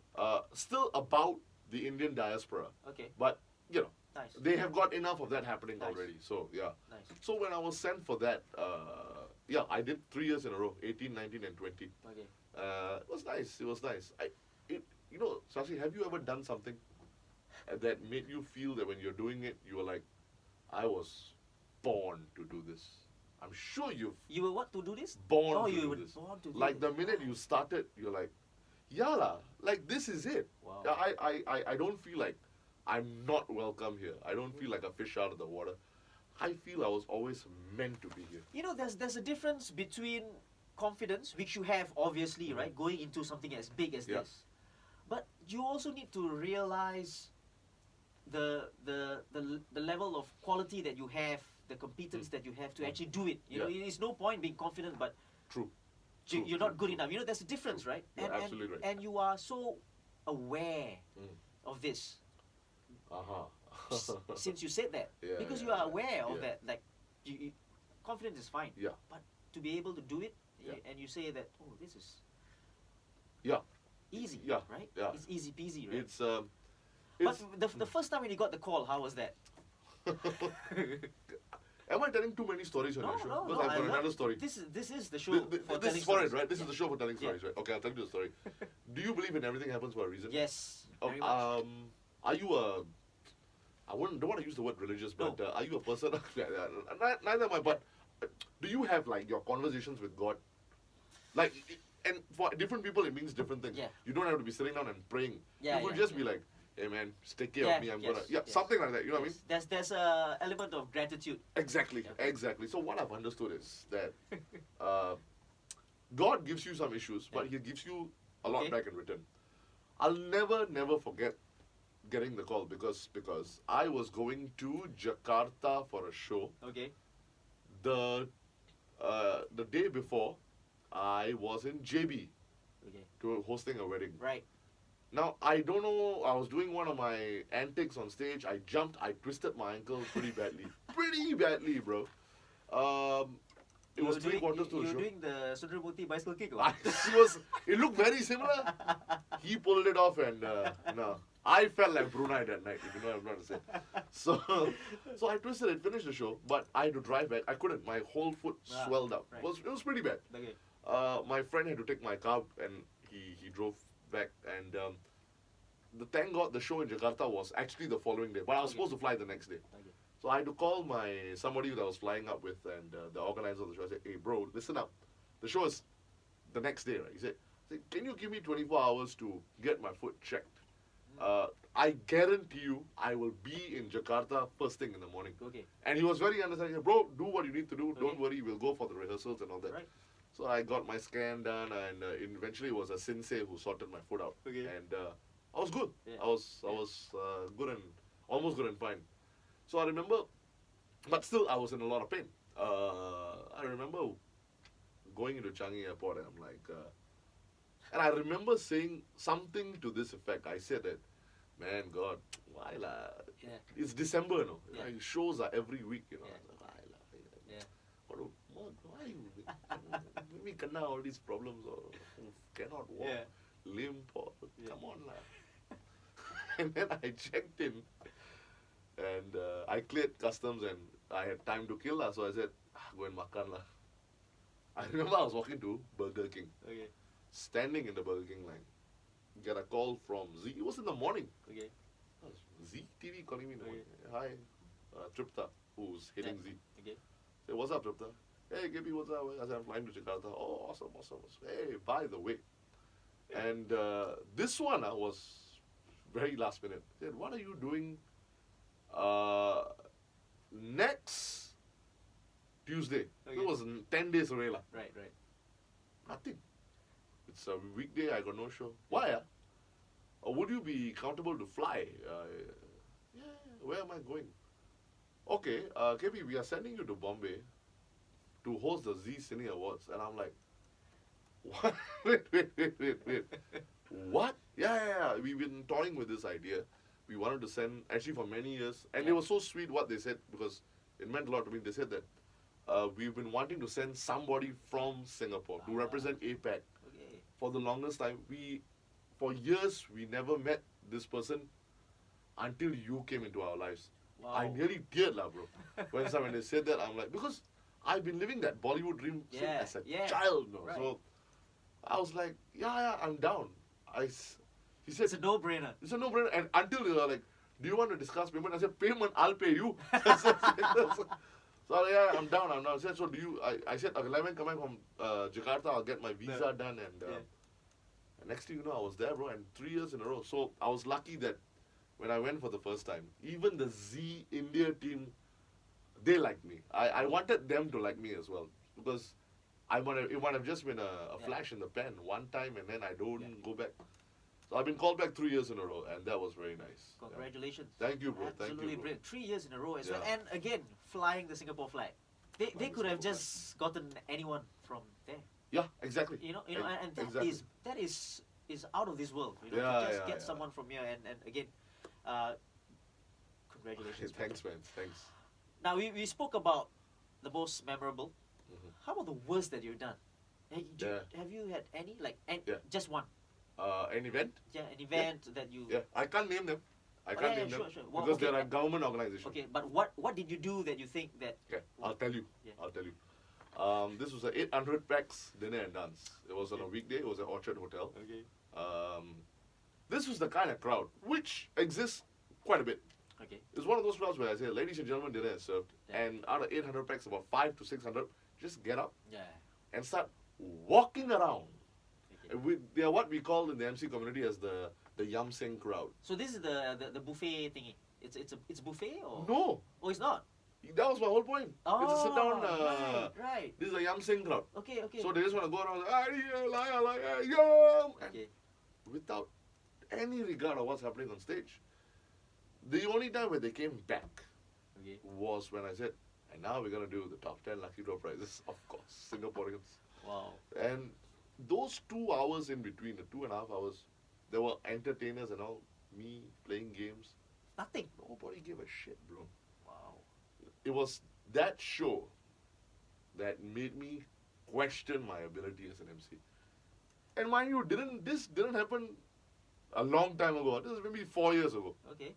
still about the Indian diaspora, Okay. but you know. Nice. They have got enough of that happening Nice. already. So, yeah. Nice. So, when I was sent for that, I did 3 years in a row, 18, 19, and 20. Okay. It was nice. It was nice. Sashi, have you ever done something that made you feel that when you're doing it, you were like, I was born to do this? I'm sure you've You were what to do this? born Oh, to you do were this. born to do Like the this. minute Wow. you started, you're like, yala, like this is it. Wow. I don't feel like I'm not welcome here. I don't feel like a fish out of the water. I feel I was always meant to be here. You know, there's a difference between confidence, which you have obviously, right, going into something as big as Yeah. this, but you also need to realize the level of quality that you have, the competence that you have to actually do it. You know, Yeah. it's no point being confident, but True. you're not good enough. You know, there's a difference, right? You're absolutely right. And you are so aware of this since you said that, Yeah, because yeah, you are yeah, aware of yeah. that. Like, confidence is fine. Yeah. But to be able to do it, Yeah. and you say that, oh, this is Yeah. easy, Yeah, right? yeah. It's easy peasy, right? It's But the first time when you got the call, how was that? Am I telling too many stories on No, your show? no, Because no. I've got I love- another story. This is the show This for is telling for it, stories. right? This is Yeah. the show for telling Yeah. stories, right? Okay, I'll tell you the story. Do you believe in everything happens for a reason? Yes. Oh, Very much. are you a? Don't want to use the word religious, but No. are you a person? Neither am I. But do you have like your conversations with God? Like, and for different people, it means different things. Yeah. You don't have to be sitting down and praying. Yeah, you could yeah, just yeah. be like, "Hey man, just take care Yeah, of me. I'm yes, gonna yes. something like that." You know what I mean? Yes. There's a element of gratitude. Exactly, Yeah. exactly. So what I've understood is that God gives you some issues, but He gives you a lot Okay. back in return. I'll never forget getting the call because I was going to Jakarta for a show. Okay. The day before, I was in JB Okay. to hosting a wedding. Right. Now, I don't know, I was doing one of my antics on stage. I jumped, I twisted my ankle pretty badly. Pretty badly, bro. It was 3/4 to the You show. were doing the Sundramuthi bicycle kick, or I, what? it looked very similar. He pulled it off and, no. I felt like Brunei that night, if you know what I'm trying to say. So I twisted it, finished the show, but I had to drive back. I couldn't. My whole foot Ah, swelled up. right. It was pretty bad. Okay. My friend had to take my car and he drove back and thank God the show in Jakarta was actually the following day, but I was supposed to fly the next day. Okay. So I had to call somebody that I was flying up with, and the organizer of the show. I said, "Hey, bro, listen up. The show is the next day, right?" He said, "Can you give me 24 hours to get my foot checked? I guarantee you, I will be in Jakarta first thing in the morning." Okay. And he was very understanding. "Bro, do what you need to do. Okay. Don't worry. We'll go for the rehearsals and all that." Right. So I got my scan done, and eventually it was a sensei who sorted my foot out. Okay. And I was good. Yeah. I was good and almost good and fine. So I remember, but still I was in a lot of pain. I remember going into Changi Airport, and I'm like, and I remember saying something to this effect. I said that, "Man, God, why la? Yeah. It's December, you know. Yeah. Like, shows are every week, you know." Yeah. I was like, "Why la? Yeah. Why you maybe kena all these problems or cannot walk, Yeah. limp or Yeah. come on lah." And then I checked in, and I cleared customs, and I had time to kill lah. So I said, "Go and makan lah." I remember I was walking to Burger King, Okay. standing in the Burger King line, get a call from Zee. It was in the morning. Okay. Zee TV calling me in the morning. Okay. Hi, Tripta, who's heading Yeah. Zee. Okay. Say, "What's up, Tripta?" "Hey, KP, what's up?" I said, "I'm flying to Jakarta." "Oh, awesome. Hey, by the way." And this one was very last minute. He said, "What are you doing next Tuesday?" Okay. It was 10 days away. Right. Nothing. It's a weekday, I got no show. Why? Or would you be comfortable to fly? Yeah, where am I going? "Okay, KP, we are sending you to Bombay to host the Zee Cine Awards." And I'm like, "What?" Wait. What? Yeah. We've been toying with this idea. We wanted to send, actually for many years. And Yeah. it was so sweet what they said, because it meant a lot to me. They said that we've been wanting to send somebody from Singapore to represent APAC Okay. for the longest time. For years, we never met this person until you came into our lives. Wow. I nearly teared lah, bro. When they said that, I'm like, because I've been living that Bollywood dream since Yeah, as a yeah. child, no. Right. So I was like, yeah, I'm down. He said, It's a no-brainer. it's a no-brainer. And until you were like, "Do you want to discuss payment?" I said, "Payment, I'll pay you." So yeah, I'm down. I said, "So do you?" I said, "Okay, let me come back from Jakarta. I'll get my visa Yeah. done." And Yeah. next thing you know, I was there, bro. And 3 years in a row. So I was lucky that when I went for the first time, even the Zee India team, they liked me. I wanted them to like me as well, because it might have just been a flash in the pan one time, and then I don't go back. So I've been called back 3 years in a row, and that was very nice. Yeah. Congratulations. Thank you, bro. Absolutely Thank you, bro. brilliant. 3 years in a row as well. Yeah. And again, flying the Singapore flag. They Flying could have Singapore just gotten anyone from there. Yeah, exactly. You know, and Exactly. that is out of this world. You know, Yeah, to just yeah, get yeah. someone from here, and again, congratulations. Thanks, man. Thanks. Now we spoke about the most memorable. Mhm. How about the worst that you've done? Yeah. Have you had any Yeah. just one? An event? Yeah, an event that you. Yeah, I can't name them. I can't name them sure. Well, because okay, they're a government organization. Okay, but what did you do that you think that? Okay, I'll tell you. Yeah. I'll tell you. This was a 800 pax dinner and dance. It was on a weekday. It was at Orchard Hotel. Okay. This was the kind of crowd which exists quite a bit. Okay. It's one of those crowds where I say, "Ladies and gentlemen, dinner is served," Yeah. and out of 800 packs, about 500 to 600 just get up Yeah. and start walking around. Okay. They are what we call in the MC community as the Yam Seng crowd. So this is the buffet thingy. It's buffet or No, Oh, it's not. that was my whole point. Oh, It's a sit down. right. This is a Yam Seng crowd. Okay. So they just want to go around, Yam, and Okay. without any regard of what's happening on stage. The only time where they came back Okay. was when I said, "And now we're gonna do the top 10 lucky draw prizes." Of course, Singaporeans. Wow. And those 2 hours in between, the 2.5 hours, there were entertainers and all. Me playing games. Nothing. Nobody gave a shit, bro. Wow. It was that show that made me question my ability as an MC. And mind you, this didn't happen a long time ago. This is maybe 4 years ago. Okay.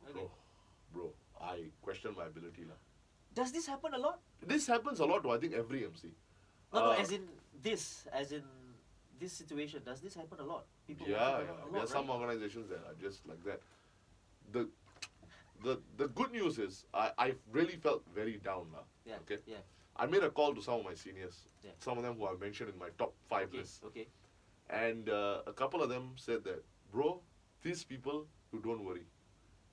Okay. Bro, I questioned my ability now. Does this happen a lot? This happens a lot to, I think, every MC. No, Uh, as in this situation, does this happen a lot? People Yeah, walking yeah. around a There are lot, some right? organizations that are just like that. The good news is I really felt very down now. Yeah. Okay. Yeah. I made a call to some of my seniors, Yeah. some of them who I mentioned in my top 5 Okay. list, Okay. and a couple of them said that, bro, these people, you don't worry.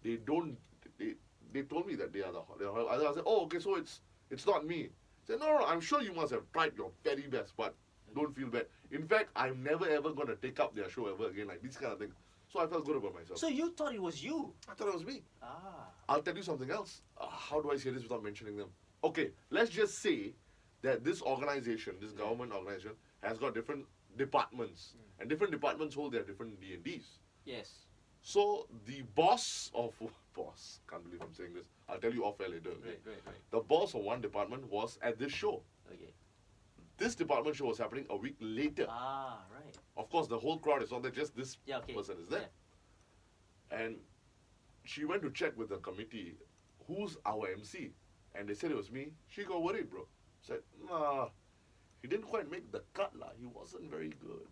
They don't. They, they told me that they are I said, oh, okay, so it's not me. I said, no, I'm sure you must have tried your very best, but don't feel bad. In fact, I'm never ever gonna take up their show ever again, like these kind of things. So I felt good about myself. So you thought it was you? I thought it was me. Ah. I'll tell you something else. How do I say this without mentioning them? Okay, let's just say that this organization, this government organization, has got different departments, and different departments hold their different D&Ds. Yes. So the boss, can't believe I'm saying this. I'll tell you off air later. Okay? Right. The boss of one department was at this show. Okay. This department show was happening a week later. Ah, right. Of course, the whole crowd is not there, just this Yeah, okay. person is there. Yeah. And she went to check with the committee, who's our MC? And they said it was me. She got worried, bro. Said, nah, he didn't quite make the cut, lah. He wasn't very good.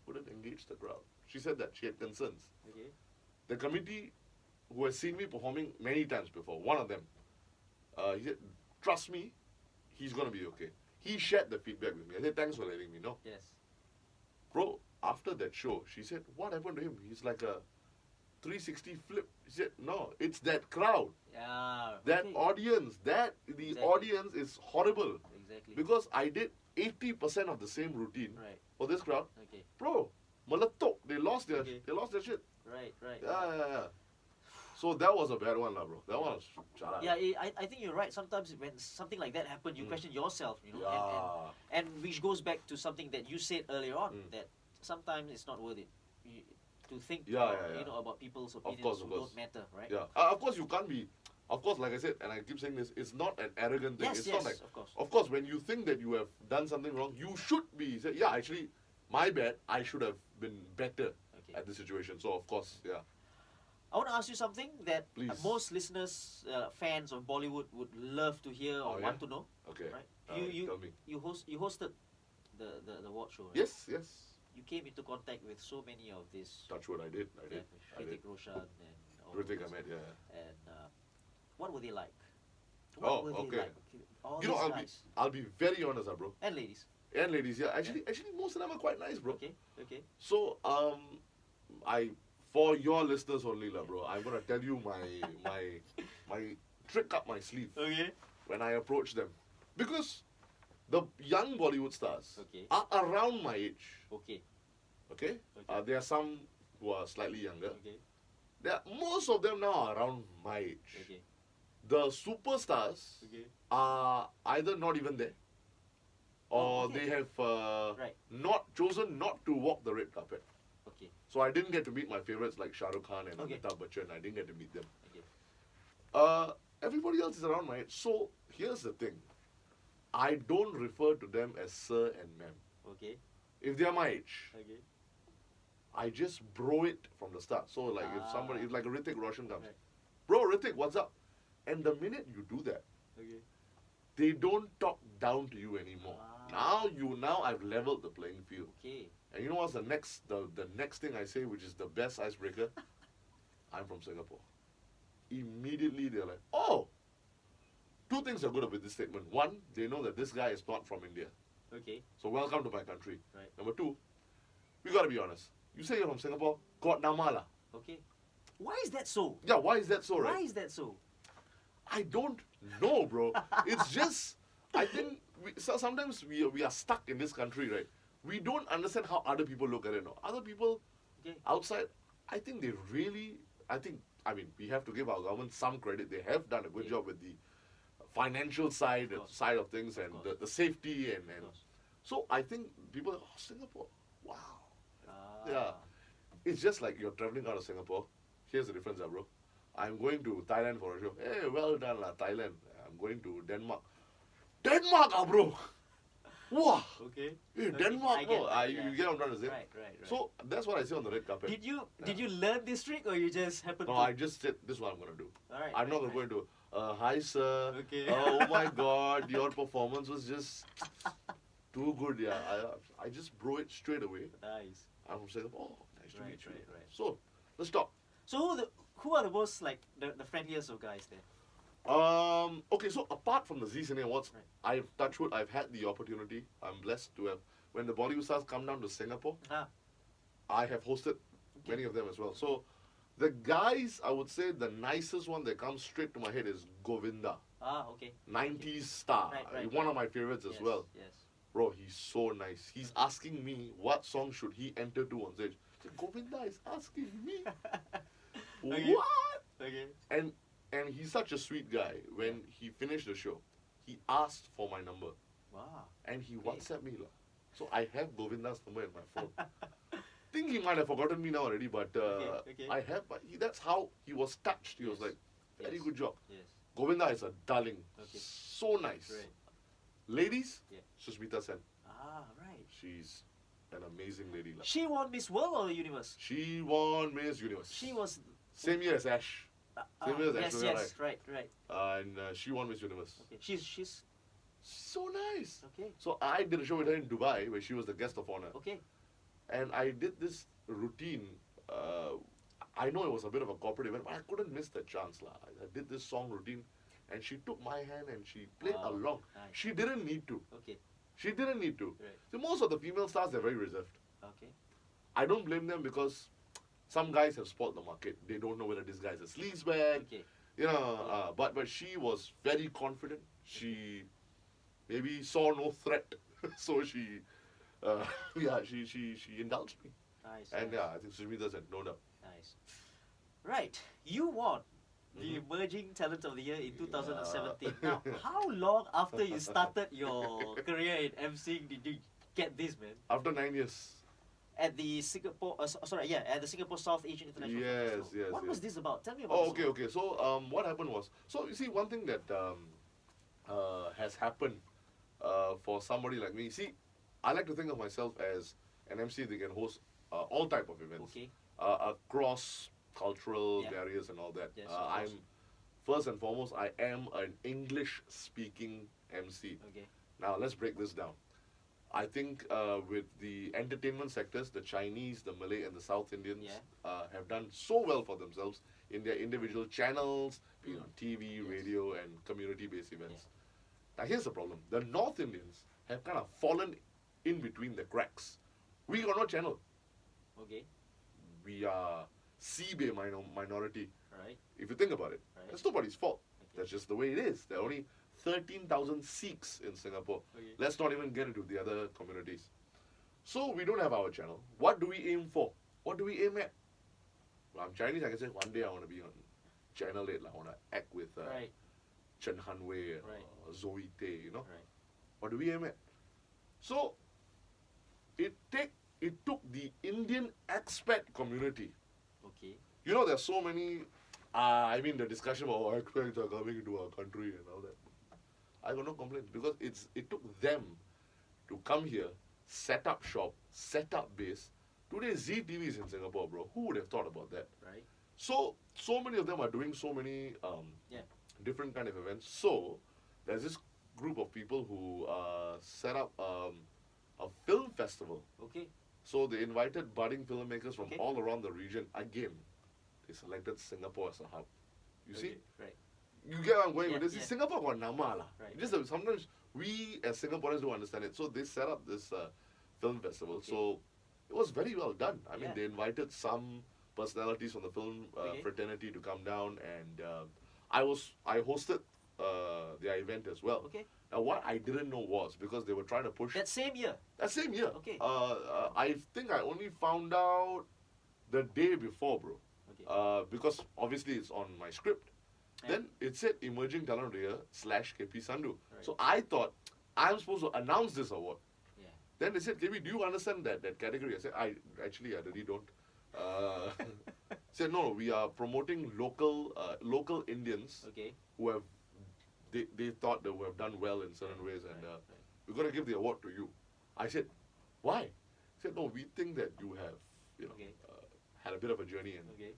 Couldn't engage the crowd. She said that. She had concerns. Okay. The committee, who has seen me performing many times before, one of them, he said, trust me, he's going to be okay. He shared the feedback with me. I said, thanks for letting me know. Yes. Bro, after that show, she said, what happened to him? He's like a 360 flip. She said, no, it's that crowd. Yeah. That okay. audience, the Exactly. audience is horrible. Exactly. Because I did 80% of the same routine Right. for this crowd. Okay. Bro, meletup, they lost their shit. Right. Yeah. So that was a bad one, lah, bro. That one was chala. Yeah, I think you're right. Sometimes when something like that happens, you question yourself, you know, Yeah. and which goes back to something that you said earlier on, that sometimes it's not worth it to think, Yeah. you know, about people's opinions course, who of course. don't matter, right? Yeah. Of course, you can't be. Of course, like I said, and I keep saying this, it's not an arrogant thing. Yes, It's yes, not like, of course. of course, when you think that you have done something wrong, you should be. Say, yeah, actually, my bad. I should have been better Okay. at the situation. So, of course, yeah. I want to ask you something that Please. most listeners, fans of Bollywood would love to hear or Oh, want yeah? to know. Okay. Right? You tell me. you hosted the award show. Right? Yes. You came into contact with so many of these. Touch wood, I did. Hrithik Roshan and all Ritik those. Ahmed, yeah. And what were they like? Oh, What were okay. they like? All You know, these guys I'll be very honest, bro. and ladies. And ladies, yeah. Actually, most of them are quite nice, bro. Okay. So, for your listeners only, lah, bro, I'm gonna tell you my trick up my sleeve Okay. when I approach them, because the young Bollywood stars Okay. are around my age. Okay. Okay, Okay. there are some who are slightly younger. Okay. Most of them now are around my age. Okay. The superstars Okay. are either not even there, or Oh, okay. they have Right. not chosen not to walk the red carpet. Okay. So I didn't get to meet my favorites like Shahrukh Khan and Okay. Amitabh Bachchan. I didn't get to meet them. Okay. Everybody else is around my age. So here's the thing. I don't refer to them as sir and ma'am. Okay. If they're my age, Okay. I just bro it from the start. So like if like a Hrithik Roshan comes, Right. bro, Hrithik, what's up? And the minute you do that, Okay. they don't talk down to you anymore. Ah. Now I've leveled the playing field. Okay. And you know what's the next thing I say, which is the best icebreaker? I'm from Singapore. Immediately they're like, oh! Two things are good about this statement. One, they know that this guy is not from India. Okay. So welcome to my country. Right. Number two, we gotta be honest. You say you're from Singapore, got nama lah. Okay. Why is that so? Yeah, why is that so, right? Why is that so? I don't know, bro. It's just, I think sometimes we are stuck in this country, right? We don't understand how other people look at it. No, other people Okay. outside, I think they really, I mean, we have to give our government some credit. They have done a good Okay. job with the financial side Of course. side of things and course. the safety and Of course. so I think people, Singapore, wow. Ah. Yeah. It's just like you're traveling out of Singapore. Here's the difference, bro. I'm going to Thailand for a show. Hey, well done, lah, Thailand. I'm going to Denmark. Denmark, bro. Wow. Okay. Hey, Okay, Denmark, I bro. get that, You get what I'm trying to say? Right. So that's what I say on the red carpet. Did you learn this trick or you just happened No, to? I just said this is what I'm gonna do. All right. I'm not gonna go into hi sir. Okay. Oh my God, your performance was just too good. Yeah, I just bro it straight away. Nice. I'm from Singapore. Oh, nice to Right, meet you. right. So let's talk. So who are the most like the friendliest of guys there? Okay, so apart from the Zee Cine Awards, Right. I've touched wood, I've had the opportunity. I'm blessed to have when the Bollywood stars come down to Singapore. Ah, I have hosted okay. many of them as well. So the guys, I would say the nicest one that comes straight to my head is Govinda. Ah, okay. 90s star. Right, One right. of my favorites as Yes, well. yes. Bro, he's so nice. He's asking me what song should he enter to on stage. I said, Govinda is asking me. Okay. What? Okay. And he's such a sweet guy. When he finished the show, he asked for my number. Wow. And he Okay. WhatsApped me. So I have Govinda's number in my phone. Think he might have forgotten me now already, but Okay. I have. But that's how he was touched. He was Yes. like, very Yes. good job. Yes. Govinda is a darling. Okay. So nice. Right. Ladies, Yeah. Sushmita Sen. Ah, right. She's an amazing lady. She won Miss World or Universe? She won Miss Universe. She was. Same year as Ash. Same year as yes, Aishwarya yes, right, right. And she won Miss Universe. Okay. She's So nice. okay. So I did a show with her in Dubai where she was the guest of honor. Okay. And I did this routine. I know it was a bit of a corporate event, but I couldn't miss the chance. I did this song routine, and she took my hand and she played Wow. along. Nice. She didn't need to. Okay. She didn't need to. Right. So most of the female stars, they're very reserved. Okay. I don't blame them because some guys have spoiled the market. They don't know whether this guy's a sleazebag. Okay. You know, but she was very confident. She maybe saw no threat, so she indulged me. Nice. And nice. I think Sushmita said no doubt. Nice. Right. You won the Mhm. Emerging Talent of the Year in 2017. Now, how long after you started your career in emceeing did you get this, man? After 9 years. At the Singapore, at the Singapore South Asian International Yes, Film Festival. yes, What yes. was this about? Tell me about Oh, this. okay, okay. So what happened was, so you see, one thing that has happened for somebody like me. See, I like to think of myself as an MC that can host all type of events. Okay. Across cultural Yeah. barriers and all that. Yes, of course. I'm first and foremost, I am an English-speaking MC. Okay. Now let's break this down. I think with the entertainment sectors, the Chinese, the Malay, and the South Indians have done so well for themselves in their individual channels, be it on TV, Yes. radio, and community-based events. Yeah. Now here's the problem: the North Indians have kind of fallen in between the cracks. We got no channel. Okay. We are Seabay minority. Right. If you think about it, Right. that's nobody's fault. Okay. That's just the way it is. There are only 13,000 Sikhs in Singapore. Okay. Let's not even get into the other communities. So we don't have our channel. What do we aim for? What do we aim at? Well, I'm Chinese. I can say one day I want to be on Channel 8. I want to act with Right. Chen Hanwei and Right. Zoe Tay. You know. Right. What do we aim at? So it took the Indian expat community. Okay. You know, there's so many. I mean, the discussion about expats are coming into our country and all that. I got no complaints because it took them to come here, set up shop, set up base. Today, Zee TV is in Singapore, bro. Who would have thought about that? Right. So many of them are doing so many Yeah. different kind of events. So there's this group of people who set up a film festival. Okay. So they invited budding filmmakers from Okay. all around the region. Again, they selected Singapore as a hub. You see? Okay. Right. You get where I'm going Yeah, with this? yeah. Singapore got nama lah. Right. Just that sometimes we as Singaporeans don't understand it. So they set up this film festival. Okay. So it was very well done. I mean, Yeah. they invited some personalities from the film Okay. fraternity to come down, and I hosted their event as well. Okay. Now, what I didn't know was because they were trying to push That same year. that same year. Okay. I think I only found out the day before, bro. Okay. Because obviously it's on my script. And- Then it said Emerging Talent of the Year / KP Sandhu. Right. So I thought I'm supposed to announce this award. Yeah. Then they said, KP, do you understand that category? I said, I really don't. Said no, we are promoting local Indians Okay. who have they thought they would have done well in certain ways, and Right. we're gonna give the award to you. I said, why? He said, no, we think that you have Okay. had a bit of a journey, and Okay.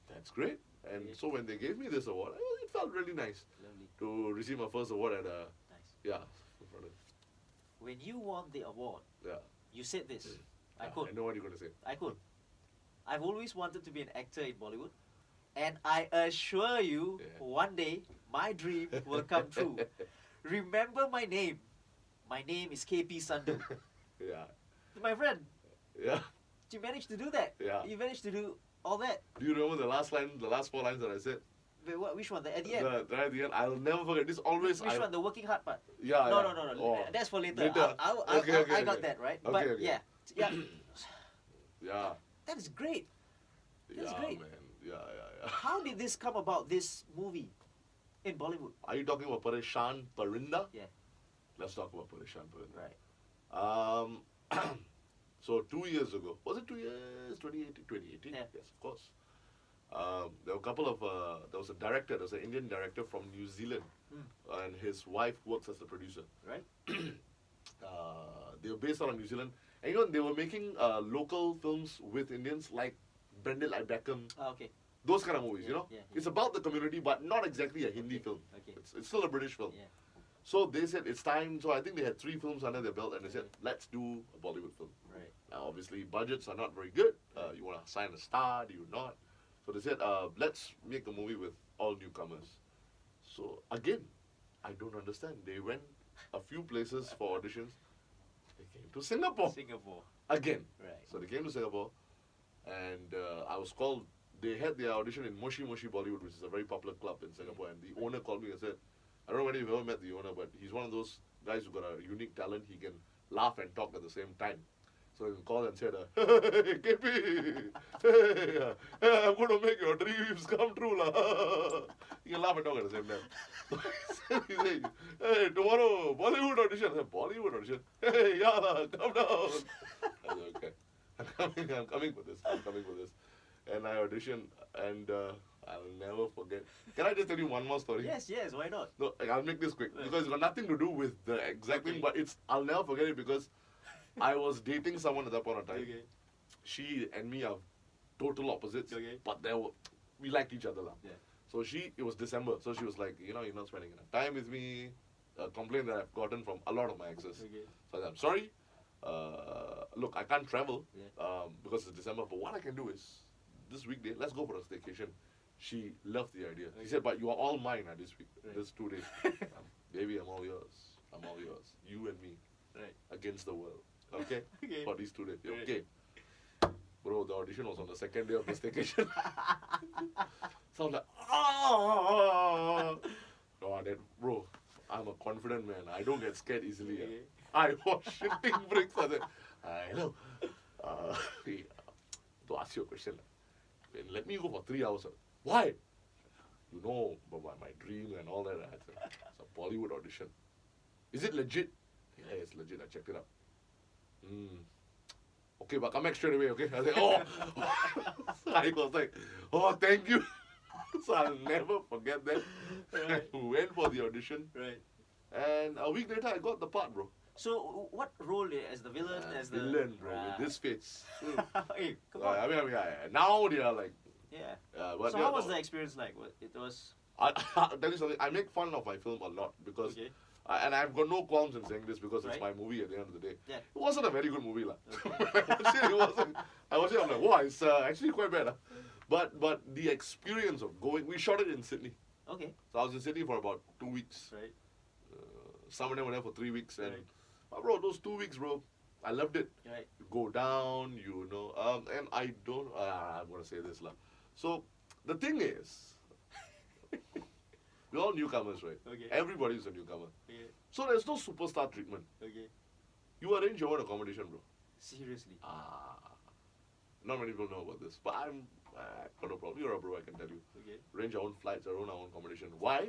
that's great. And Okay. so when they gave me this award, it felt really nice Lovely. to receive my first award at Nice. yeah. In front of when you won the award, Yeah. you said this. I I quote. know what you're going to say. I quote. I've always wanted to be an actor in Bollywood, and I assure you, Yeah. one day my dream will come true. Remember my name. My name is KP Sandhu. Yeah. My friend, Yeah. you managed to do that. Yeah. You managed to do all that. Do you remember the last line, the last 4 lines that I said? Wait, what, which one? At the end? Right at the end. I'll never forget. This always. Which one? The working hard part? Yeah. No, yeah. no. Oh. That's for later. Later. I got that, right? Okay, But okay. yeah. Yeah. That is great. That's yeah, great. man. Yeah. How did this come about, this movie in Bollywood? Are you talking about Pareshan Parinda? Yeah. Let's talk about Pareshan Parinda. Right. So 2 years ago, was it 2 years? 2018? Yeah. Yes, of course. There were a couple of, there was a director, there was an Indian director from New Zealand, and his wife works as the producer. Right. They were based out of New Zealand, and they were making local films with Indians like Brendan like Beckham, Okay. those kind of movies, Yeah. It's about the community, but not exactly a Hindi film. Okay. It's still a British film. Yeah. So they said it's time. So I think they had 3 films under their belt, and they said, let's do a Bollywood film. Right. Now, obviously, budgets are not very good. You want to sign a star? Do you not? So they said, let's make a movie with all newcomers. So again, I don't understand. They went a few places for auditions. They came to Singapore Singapore. again. Right. So they came to Singapore, and I was called. They had their audition in Moshi Moshi Bollywood, which is a very popular club in Singapore. And the owner called me and said, I don't know whether you've ever met the owner, but he's one of those guys who got a unique talent. He can laugh and talk at the same time. So he called and said, hey, KP, hey, I'm going to make your dreams come true. He can laugh and talk at the same time. So he said, hey, tomorrow, Bollywood audition. I said, Bollywood audition? Hey, yeah, come down. I said, okay, I'm coming for this. And I auditioned, and I'll never forget. Can I just tell you one more story? Yes, why not? No, I'll make this quick because it's got nothing to do with the exact thing, but I'll never forget it because I was dating someone at that point of time. Okay. She and me are total opposites, Okay. but we liked each other. Yeah. So it was December, so she was like, you're not spending enough time with me, a complaint that I've gotten from a lot of my exes. Okay. So I said, I'm sorry, look, I can't travel because it's December, but what I can do is, this weekday, let's go for a staycation. She loved the idea. She said, but you are all mine this week, this 2 days. Baby, I'm all yours. You and me. Right. Against the world. Okay? Okay. For these 2 days. Right. Okay. Bro, the audition was on the second day of the staycation. So I was like, oh, bro, I'm a confident man. I don't get scared easily. Okay. I was shitting bricks. I said, hello. To ask you a question. Let me go for 3 hours. Why? You know about my dream and all that. I said, it's a Bollywood audition. Is it legit? Yeah, it's legit. I checked it out. Okay, but come back straight away, okay? I said, oh. I was like, oh, thank you. So I'll never forget that. Right. I went for the audition. Right. And a week later, I got the part, bro. So, what role as the villain? As the Villain, bro, with this face. Hey, come on. I mean, now they are like. Yeah. But So, how was the experience like? It was. I'll tell you something. I make fun of my film a lot because, Okay. and I've got no qualms in saying this because it's Right. my movie at the end of the day. Yeah. It wasn't a very good movie, lah. Okay. It wasn't. I was I'm like, wow, it's actually quite bad. But the experience of going, we shot it in Sydney. Okay. So I was in Sydney for about 2 weeks. Right. Some of them were there for 3 weeks, and Right. bro, those 2 weeks, bro, I loved it. Right. You go down, and I don't. I'm gonna say this, lah. So the thing is, we're all newcomers, right? Okay. Everybody's a newcomer. Okay. So there's no superstar treatment. Okay. You arrange your own accommodation, bro. Seriously. Not many people know about this, but I've got no problem. You're a bro, I can tell you. Okay. Arrange our own flights, our own accommodation. Why?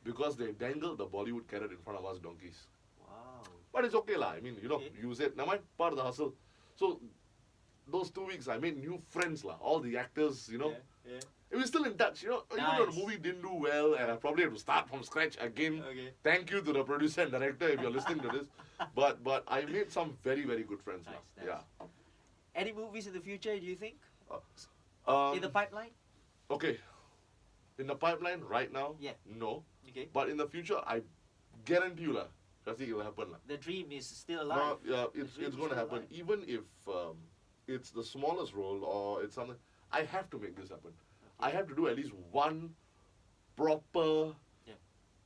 Because they dangled the Bollywood carrot in front of us donkeys. Wow. But it's okay, lah. I mean, Okay. use it. Now, my part of the hustle. So, those 2 weeks, I made new friends, lah. All the actors, Yeah. And we're still in touch, Even though the Nice. movie didn't do well, and I probably had to start from scratch again. Okay. Thank you to the producer and director if you're listening to this. But I made some very, very good friends, lah. Nice. Yeah. Any movies in the future? Do you think Um, in the pipeline? Okay. In the pipeline right now, Yeah. no. Okay. But in the future, I guarantee you, lah. I think it will happen. The dream is still No, alive. yeah, The it's dream is going to still happen. alive. Even if it's the smallest role or it's something, I have to make this happen. I have to do at least one proper, Yeah.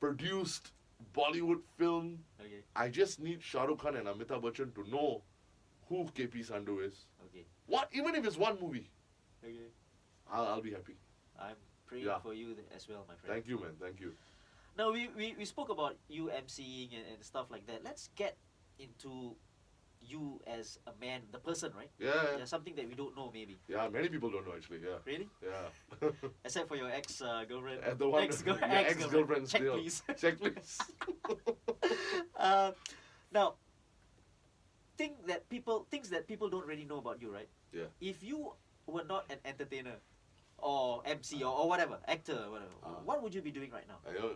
produced Bollywood film. Okay. I just need Shahrukh Khan and Amitabh Bachchan to know who KP Sandhu is. Okay. What? Even if it's one movie, Okay. I'll be happy. I'm praying Yeah. for you as well, my friend. Thank you, man. Thank you. Now we spoke about you emceeing and stuff like that. Let's get into you as a man, the person, right? Yeah, Yeah, something that we don't know maybe. yeah. Many people don't know actually. Yeah, Really? yeah. Except for your ex girlfriend. And the one, Ex-girlfriend. ex-girlfriend Check still. please. Check please. Now, things that people don't really know about you, right? Yeah. If you were not an entertainer or MC or whatever, actor or whatever, what would you be doing right now? I know,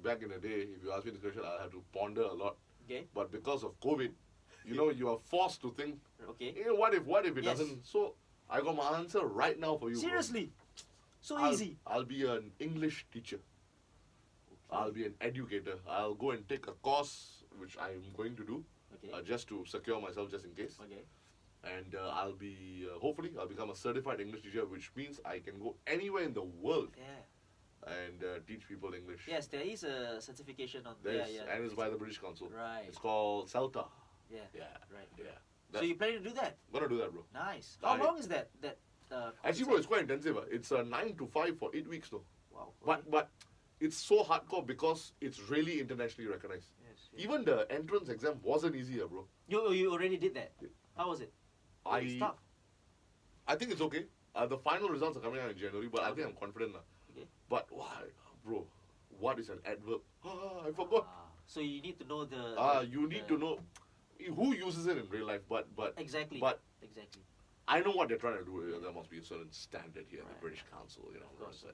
back in the day, if you ask me this question, I'll have to ponder a lot. Okay. But because of COVID, you are forced to think, Okay. what if it Yes. doesn't? So I got my answer right now for you. bro. Seriously, so I'll, easy. I'll be an English teacher. I'll be an educator. I'll go and take a course, which I'm going to do, Okay. just to secure myself just in case. Okay. And I'll be, hopefully, I'll become a certified English teacher, which means I can go anywhere in the world Yeah. and teach people English. Yes, there is a certification on. There's, Yeah. And it's by the British Council. Right. It's called CELTA. Yeah. Yeah. Right. Yeah. So you planning to do that? Gonna do that, bro. Nice. How long is that? Actually, bro, it's quite intensive. It's 9 to 5 for 8 weeks, though. Wow. Okay. But it's so hardcore because it's really internationally recognized. Yes. Even the entrance exam wasn't easier, bro. You already did that. How was it? It's tough. I think it's okay. The final results are coming out in January, but I think I'm confident now. Okay. But why, bro? What is an adverb? I forgot. So you need to know the. You need to know who uses it in real life. But Exactly. But exactly. I know what they're trying to do. There must be a certain standard here, Right. the British Council. Of course.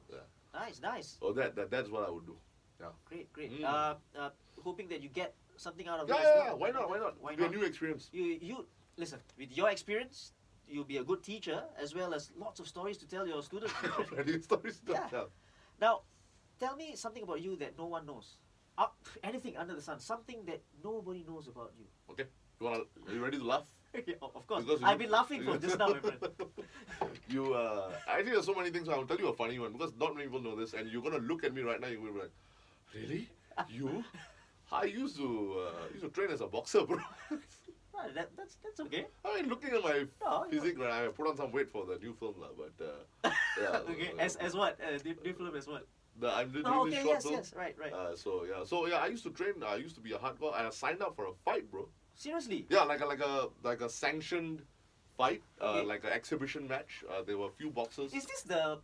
Yeah. Nice. So that's what I would do. Yeah. Great. Mm. Hoping that you get something out of it. Yeah, as yeah, well. yeah. Why not? Why It'll be not? a new experience. You listen. With your experience, you'll be a good teacher as well as lots of stories to tell your students. my friend. Plenty stories to Yeah. tell. Now, tell me something about you that no one knows. Anything under the sun. Something that nobody knows about you. Okay. Are you ready to laugh? Yeah, of course. Because you I've look- been laughing for just now, my friend. You, actually, there's so many things. I'll tell you a funny one because not many people know this, and you're gonna look at me right now. You're gonna be like, "Really? You? I used to train as a boxer, bro." Right, that's okay. I mean, looking at my No, you- physique, right, I put on some weight for the new film, but yeah. Okay, as what? New film as what? I'm doing Oh, this okay, short film. yes, right. So yeah, I used to train. I used to be a hardcore, and I signed up for a fight, bro. Seriously? Yeah, like a sanctioned fight, Okay. like an exhibition match. There were a few boxers. Is this the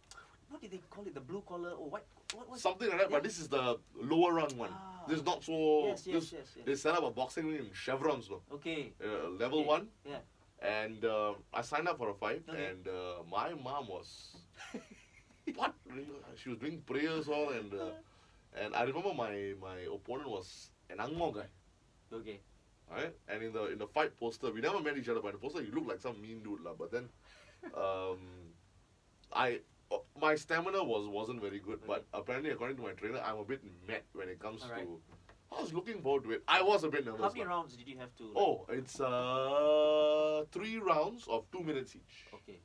what did they call it? The blue collar or what? What was Something like that, Yeah. but this is the lower rung one. Ah. This is not so. Yes. They set up a boxing ring in chevrons, no. Okay. Level Okay. 1, Yeah. and I signed up for a fight, Okay. and my mom was what? She was doing prayers all, and I remember my opponent was an Angmo guy. Okay. Right? And in the fight poster, we never met each other, but in the poster, you look like some mean dude, lah. But then, my stamina wasn't very good. Okay. But apparently, according to my trainer, I'm a bit mad when it comes Alright. to. I was looking forward to it. I was a bit nervous. How many lah. rounds did you have to? Like, Oh, it's 3 rounds of 2 minutes each. Okay.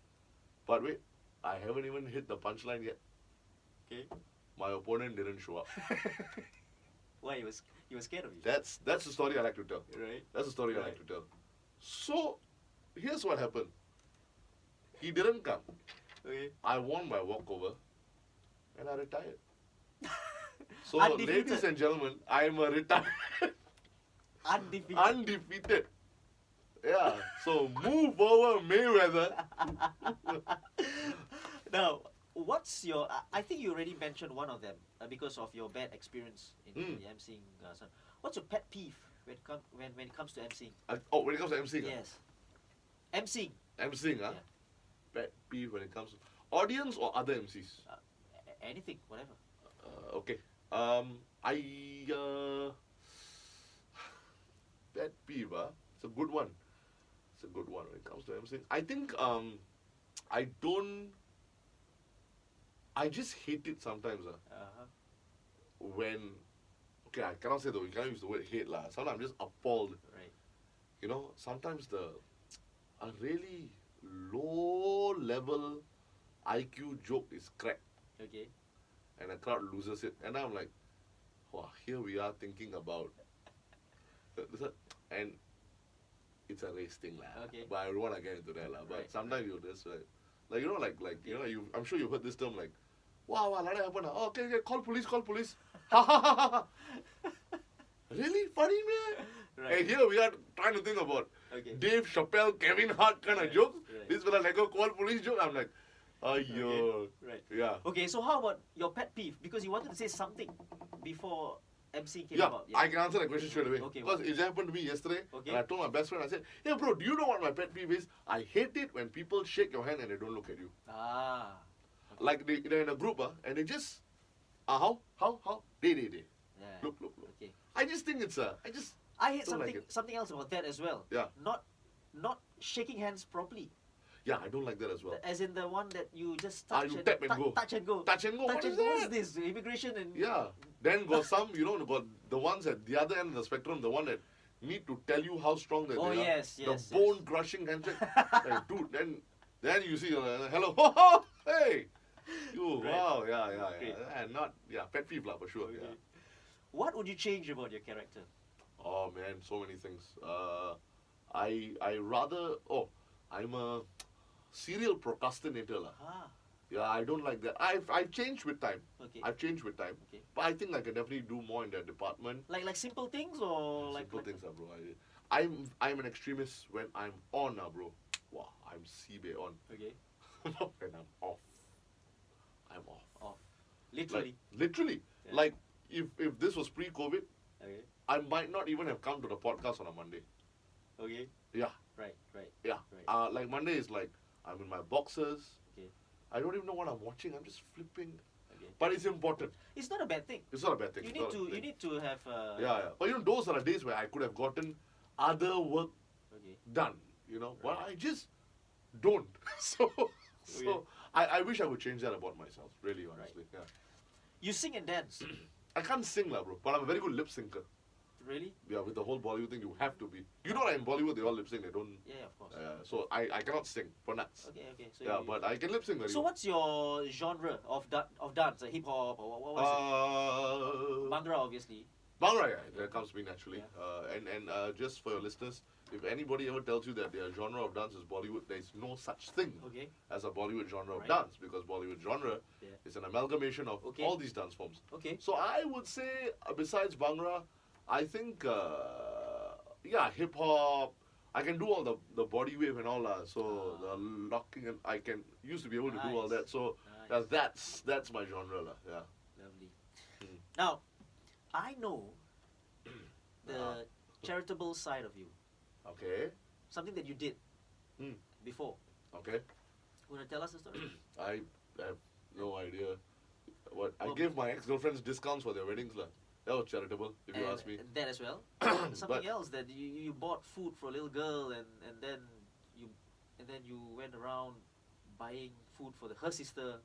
But wait, I haven't even hit the punchline yet. Okay. My opponent didn't show up. Why he was scared of you? That's the story I like to tell. Right. That's the story I Right. like to tell. So, here's what happened. He didn't come. Okay. I won my walkover, and I retired. So, Undefeated. ladies and gentlemen, I'm a retired, Undefeated. undefeated. Yeah. So move over, Mayweather. Now, what's your? I think you already mentioned one of them because of your bad experience in the emceeing. What's your pet peeve when it comes to emceeing? When it comes to emceeing, Yes. Emceeing. emceeing, huh? Yeah. Pet peeve when it comes to audience or other MCs. Anything, whatever. Okay. Pet peeve, it's a good one. It's a good one when it comes to emceeing. I think I just hate it sometimes Uh-huh. when okay, I cannot say though, you cannot use the word hate lah. Sometimes I'm just appalled. Right. You know, sometimes a really low level IQ joke is cracked Okay. and a crowd loses it. And I'm like, wow, here we are thinking about and it's a race thing lah. Okay. But I don't want to get into that lah. But Right, sometimes you just like you know you know I'm sure you've heard this term like, wow, like that happened. Oh, okay, call police. Ha ha ha ha. Really funny man. Right. And here we are trying to think about Okay. Dave Chappelle, Kevin Hart kind of jokes. Right. This was like a call police joke. I'm like, ayyo. Right. Yeah. Okay, so how about your pet peeve? Because you wanted to say something before MC came Yeah, about. I can answer that question straight away. Okay, Because it happened to me yesterday. Okay. And I told my best friend, I said, hey bro, do you know what my pet peeve is? I hate it when people shake your hand and they don't look at you. Ah. Like they're in a group and they just, how? They. Yeah. Look. Okay. I just think it's I hate Don't like something else about that as well. Yeah. Not shaking hands properly. yeah, I don't like that as well. As in the one that you just touch you and, tap and go. touch and go. Touch and go, what Touch is and go. that? What's this? Immigration and Yeah. Then got some, got the ones at the other end of the spectrum, the one that need to tell you how strong that Oh, they are. yes, The yes. bone crushing handshake. Like, dude, then you see, hello, hey. You, Right. wow, yeah. Great. And pet peeve lah, for sure. Okay. Yeah. What would you change about your character? Oh man, so many things. I'm a serial procrastinator lah. Ah. Yeah, I don't like that. I've changed with time. Okay. I've changed with time. Okay. But I think I can definitely do more in that department. Like simple things or like Simple things, bro. I'm an extremist when I'm on, bro. Wow, I'm CB on. Okay. When I'm off, I'm off. Off. Literally. Literally. Yeah. Like if this was pre-COVID, Okay. I might not even have come to the podcast on a Monday. Okay. Yeah, Right. yeah. Right. Like Monday is like I'm in my boxers. Okay. I don't even know what I'm watching. I'm just flipping. Okay. But it's important. It's not a bad thing. It's not a bad thing. You It's need not a to bad you thing. need to have Yeah. But those are the days where I could have gotten other work Okay. done. But I just don't. So I wish I would change that about myself. Really, honestly. Yeah. You sing and dance. I can't sing, lah, bro. But I'm a very good lip syncer. Really? Yeah, with the whole Bollywood thing, you have to be. You know, like in Bollywood, they all lip sync. They don't. Yeah, of course. So I cannot sing for nuts. Okay. So Yeah, but I can lip sync very So well. what's your genre of dance? Hip hop or what was it? Bhangra, obviously. Bhangra, yeah, that comes to me naturally. Yeah. Just for your listeners, if anybody ever tells you that their genre of dance is Bollywood, there is no such thing Okay. as a Bollywood genre of Right. dance, because Bollywood genre Yeah. is an amalgamation of Okay. all these dance forms. Okay. So I would say, besides Bhangra, I think, hip hop. I can do all the body wave and all that. So the locking, and I used to be able to do all Nice. that. So Nice. that's my genre lah. Yeah. Lovely. Mm. Now, I know the Uh-huh. charitable side of you. Okay. Something that you did Mm. before. Okay. Want to tell us the story? I have no idea. What I Well- gave my ex-girlfriends discounts for their weddings lah. That was charitable, if you And ask me. that as well. Something But- else that you bought food for a little girl and then you went around buying food for her sister.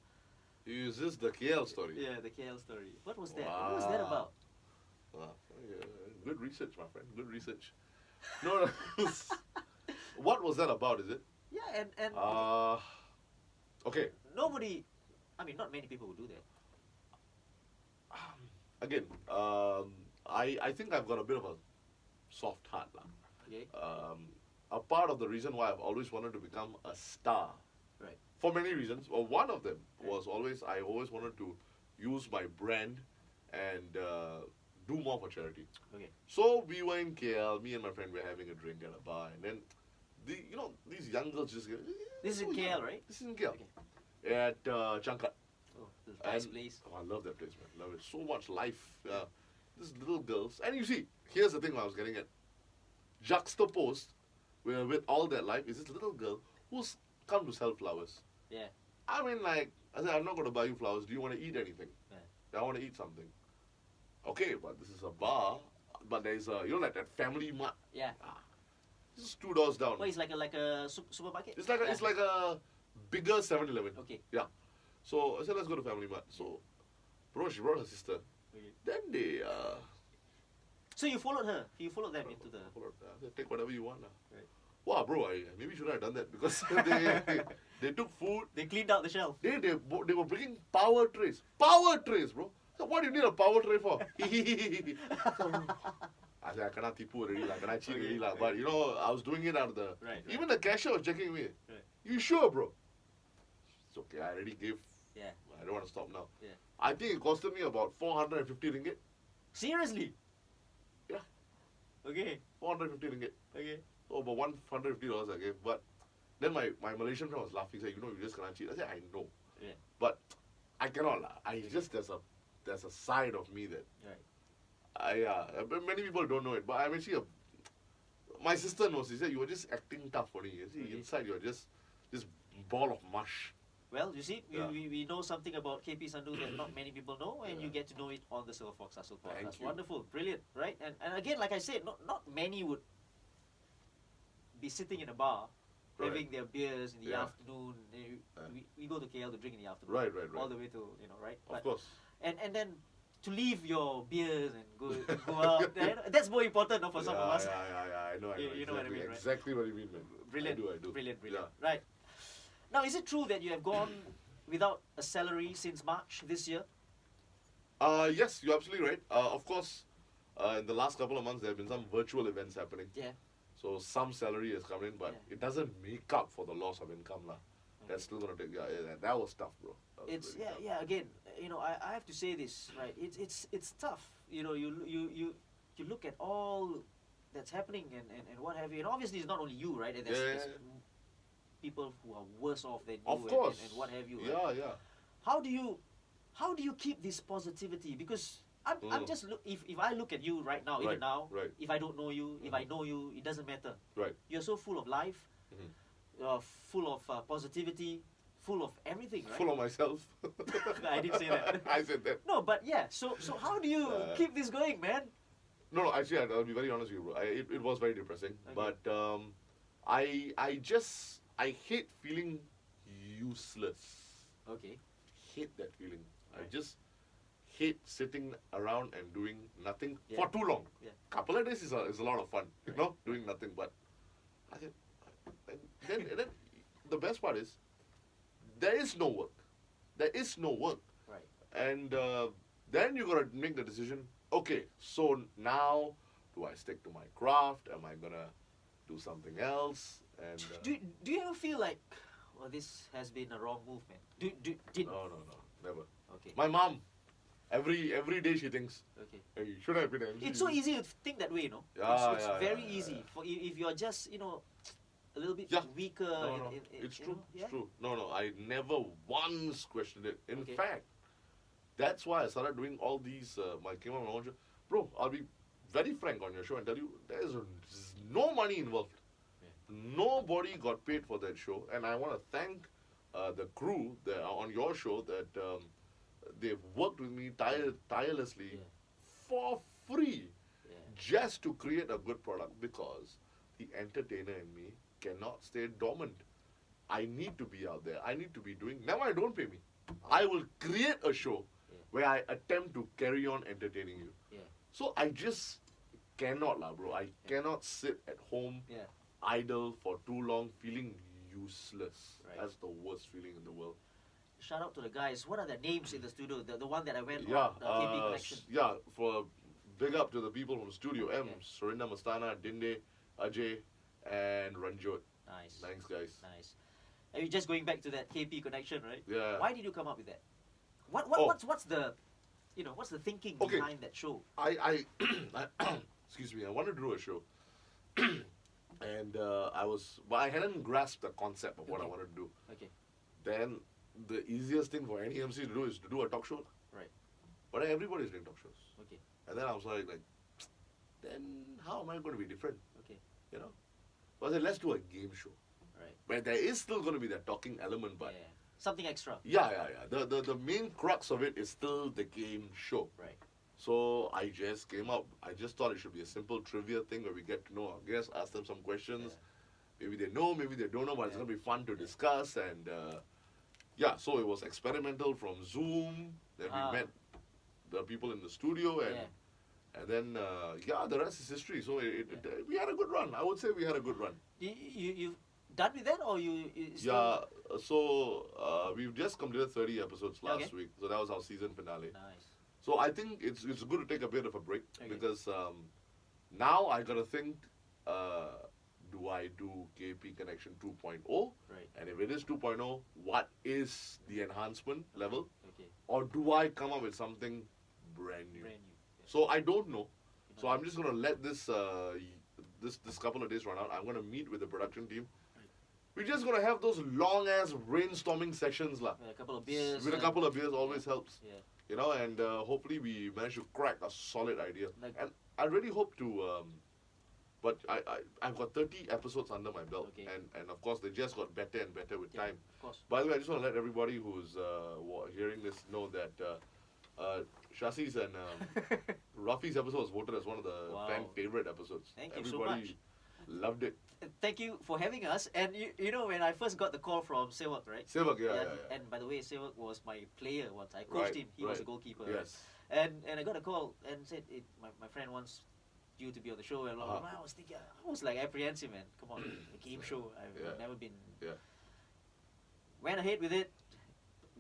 Is this the KL story? Yeah, the KL story. What was that? What was that Wow. about? Wow. Yeah, good research, my friend. Good research. No. What was that about? Is it? Yeah, and Okay. nobody. I mean, not many people would do that. Again, I think I've got a bit of a soft heart lah. Okay. A part of the reason why I've always wanted to become a star, Right. for many reasons. Well, one of them Right. was I always wanted to use my brand and do more for charity. Okay. So we were in KL. Me and my friend were having a drink at a bar, and then these young girls just get. This is in "Oh, yeah." KL, right? This is in KL. Okay. At Changkat. Oh, this nice And- place. Oh, I love that place, man. Love it. So much life. Yeah. These little girls. And you see, here's the thing I was getting at. Juxtaposed with all that life is this little girl who's come to sell flowers. Yeah. I mean, like, I said, I'm not going to buy you flowers. Do you want to eat anything? Yeah. I want to eat something. Okay, but this is a bar. But there's like that family mart. Yeah. This is 2 doors down. Well, it's like a supermarket. It's like a bigger 7-Eleven. Okay. Yeah. So I said, let's go to family mart. So, bro, she brought her sister. Okay. Then they So you followed her. You followed them into the. I said, take whatever you want. Right. Wow, bro, maybe should have done that because they took food. They cleaned out the shelf. They were bringing power trays. Power trays, bro. So what do you need a power tray for? I said, I cannot tipu already, I cannot cheat already. But, you know, I was doing it out of the... Right. Even the cashier was checking me. Right. You sure, bro? It's okay, I already gave... Yeah. I don't want to stop now. Yeah. I think it costed me about 450 ringgit. Seriously? Yeah. Okay. 450 ringgit. Okay. So about $150 I gave. But then my Malaysian friend was laughing, saying, you know, you just cannot cheat. I said, I know. Yeah. But I cannot. Just, there's a side of me that... Right. Many people don't know it, but I'm actually my sister knows. She said you were just acting tough for me. You see, Okay. inside you're just this ball of mush. Well, you see, Yeah. we know something about KP Sandhu that not many people know, and you Yeah. get to know it on the Silverfox Hustle podcast. Thank you. Wonderful, brilliant, right? And again, like I said, not many would be sitting in a bar Right. having their beers in the Yeah. afternoon. We go to KL to drink in the afternoon. Right. All the way to, right? Of course. And then to leave your beers and go out, that's more important for some of us. Yeah. I know. You know what I mean, right? Exactly what you mean, man. Brilliant. I do. Brilliant. Yeah. Right. Now, is it true that you have gone without a salary since March this year? Yes, you're absolutely right. Of course, in the last couple of months, there have been some virtual events happening. Yeah. So some salary has come in, but Yeah. it doesn't make up for the loss of income, lah. That's still gonna take. Yeah, that was tough, bro. That was It's really tough. yeah. Again, I have to say this, right? It's tough. You look at all that's happening and what have you. And obviously, it's not only you, right? There's people who are worse off than you. Of course. And what have you. Right? Yeah. How do you keep this positivity? Because I'm just if I look at you right now, even now, right. if I don't know you, if I know you, it doesn't matter. Right. You're so full of life, full of positivity, full of everything, right? Full of myself. I didn't say that. I said that. No, but yeah. So how do you keep this going, man? No, actually, I'll be very honest with you, bro. It was very depressing. Okay. But I hate feeling useless. Okay. Hate that feeling. I Right. just hate sitting around and doing nothing Yeah. for too long. Yeah. Couple of days is a lot of fun, Right. doing nothing. But I said, and then the best part is there is no work. There is no work. Right. And then you gotta make the decision. Okay, so now do I stick to my craft? Am I gonna do something else? And Do you ever feel like, well, this has been a wrong move, man? Did no, never. Okay. My mom, every day she thinks, Okay. hey, you should have been MC. It's so easy to think that way, you know. Yeah, It's yeah, very yeah, easy yeah. for if you're just a little bit Yeah. weaker. No, in, it's you true. know, yeah? It's true. No, I never once questioned it. In Okay. fact, that's why I started doing all these. My came on my own show, bro. I'll be very frank on your show and tell you there's no money involved. Yeah. Nobody got paid for that show, and I want to thank the crew that are on your show that they've worked with me tirelessly Yeah. for free Yeah. just to create a good product because the entertainer in me cannot stay dormant. I need to be out there. I need to be doing. Now I don't pay me. I will create a show Yeah. where I attempt to carry on entertaining you. Yeah. So I just cannot, lah, bro. I cannot sit at home Yeah. idle for too long, feeling useless. Right. That's the worst feeling in the world. Shout out to the guys. What are their names in the studio? The one that I went Yeah, on, the KP Connection. yeah. For big up to the people from Studio M, Okay. Sorinda Mastana, Dinde, Ajay, and Ranjot. Nice. Thanks, guys. Nice. Are you just going back to that KP Connection, right? Yeah. Why did you come up with that? Oh. What's the what's the thinking Okay. behind that show? I excuse me. I wanted to do a show, and but I hadn't grasped the concept of what I Okay. wanted to do. Okay. Then the easiest thing for any MC to do is to do a talk show. Right. But everybody's doing talk shows. Okay. And then I was like, then how am I going to be different? Okay. You know? So I said, let's do a game show. Right. Where there is still going to be that talking element, but Yeah. Something extra. yeah. The main crux of it is still the game show. Right. So I just came up. I just thought it should be a simple trivia thing where we get to know our guests, ask them some questions. Yeah. Maybe they know, maybe they don't know, but it's Yeah. going to be fun to discuss. And so it was experimental from Zoom. Then we met the people in the studio, and Yeah. And then, the rest is history. So we had a good run. I would say we had a good run. You done with that, or you still... Yeah, so we've just completed 30 episodes last Okay. week. So that was our season finale. Nice. So I think it's good to take a bit of a break Okay. because now I gotta think, do I do KP Connection 2.0? Right. And if it is 2.0, what is the enhancement level? Okay. Or do I come up with something brand new? Brand new. Yeah. So I don't know. You So know, I'm just gonna let this this couple of days run out. I'm gonna meet with the production team. Right. We're just gonna have those long ass brainstorming sessions lah. with a couple of beers. With a couple of beers always helps. Yeah. You know, and hopefully we manage to crack a solid idea. Like- And I really hope to. But I've got 30 episodes under my belt, Okay. and of course they just got better and better with Yeah, time. of course. By the way, I just want to let everybody who's hearing this know that Shasi's and Rafi's episode was voted as one of the Wow. fan favorite episodes. Thank you so Everybody loved it. Thank you for having us. And you know, when I first got the call from Silverfox, right? Silverfox, yeah. And by the way, Silverfox was my player once. I coached Right, him. He was a right. goalkeeper. Right? Yes. And I got a call and said, my friend wants you to be on the show. And blah, blah, blah. I was thinking, I was like apprehensive, man. Come on, a game show. I've Yeah. never been. Yeah. Went ahead with it.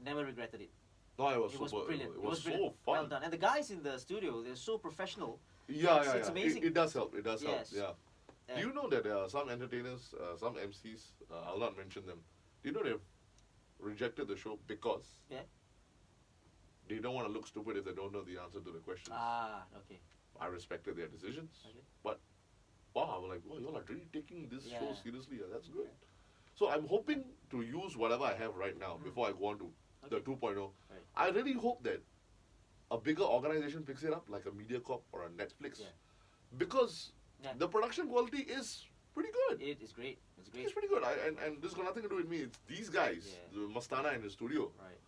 Never regretted it. No, it was It was super. brilliant. It was so brilliant. fun. Well done. And the guys in the studio, they're so professional. Yeah, It's amazing. It does help. It does Yes. help. Yeah. Do you know that there are some entertainers, some MCs, I'll not mention them, do you know they've rejected the show because Yeah. they don't want to look stupid if they don't know the answer to the questions? Okay. I respected their decisions. Okay. But, wow, I'm like, wow, y'all are really taking this show Yeah. seriously. That's good. So I'm hoping to use whatever I have right now before I go on to the Okay. 2.0. Right. I really hope that a bigger organization picks it up, like a MediaCorp or a Netflix. Yeah. Because Yeah. the production quality is pretty good. It is great. It's great. It's pretty good. And this got nothing to do with me. It's these guys, Yeah. the Mastana in the studio. Right.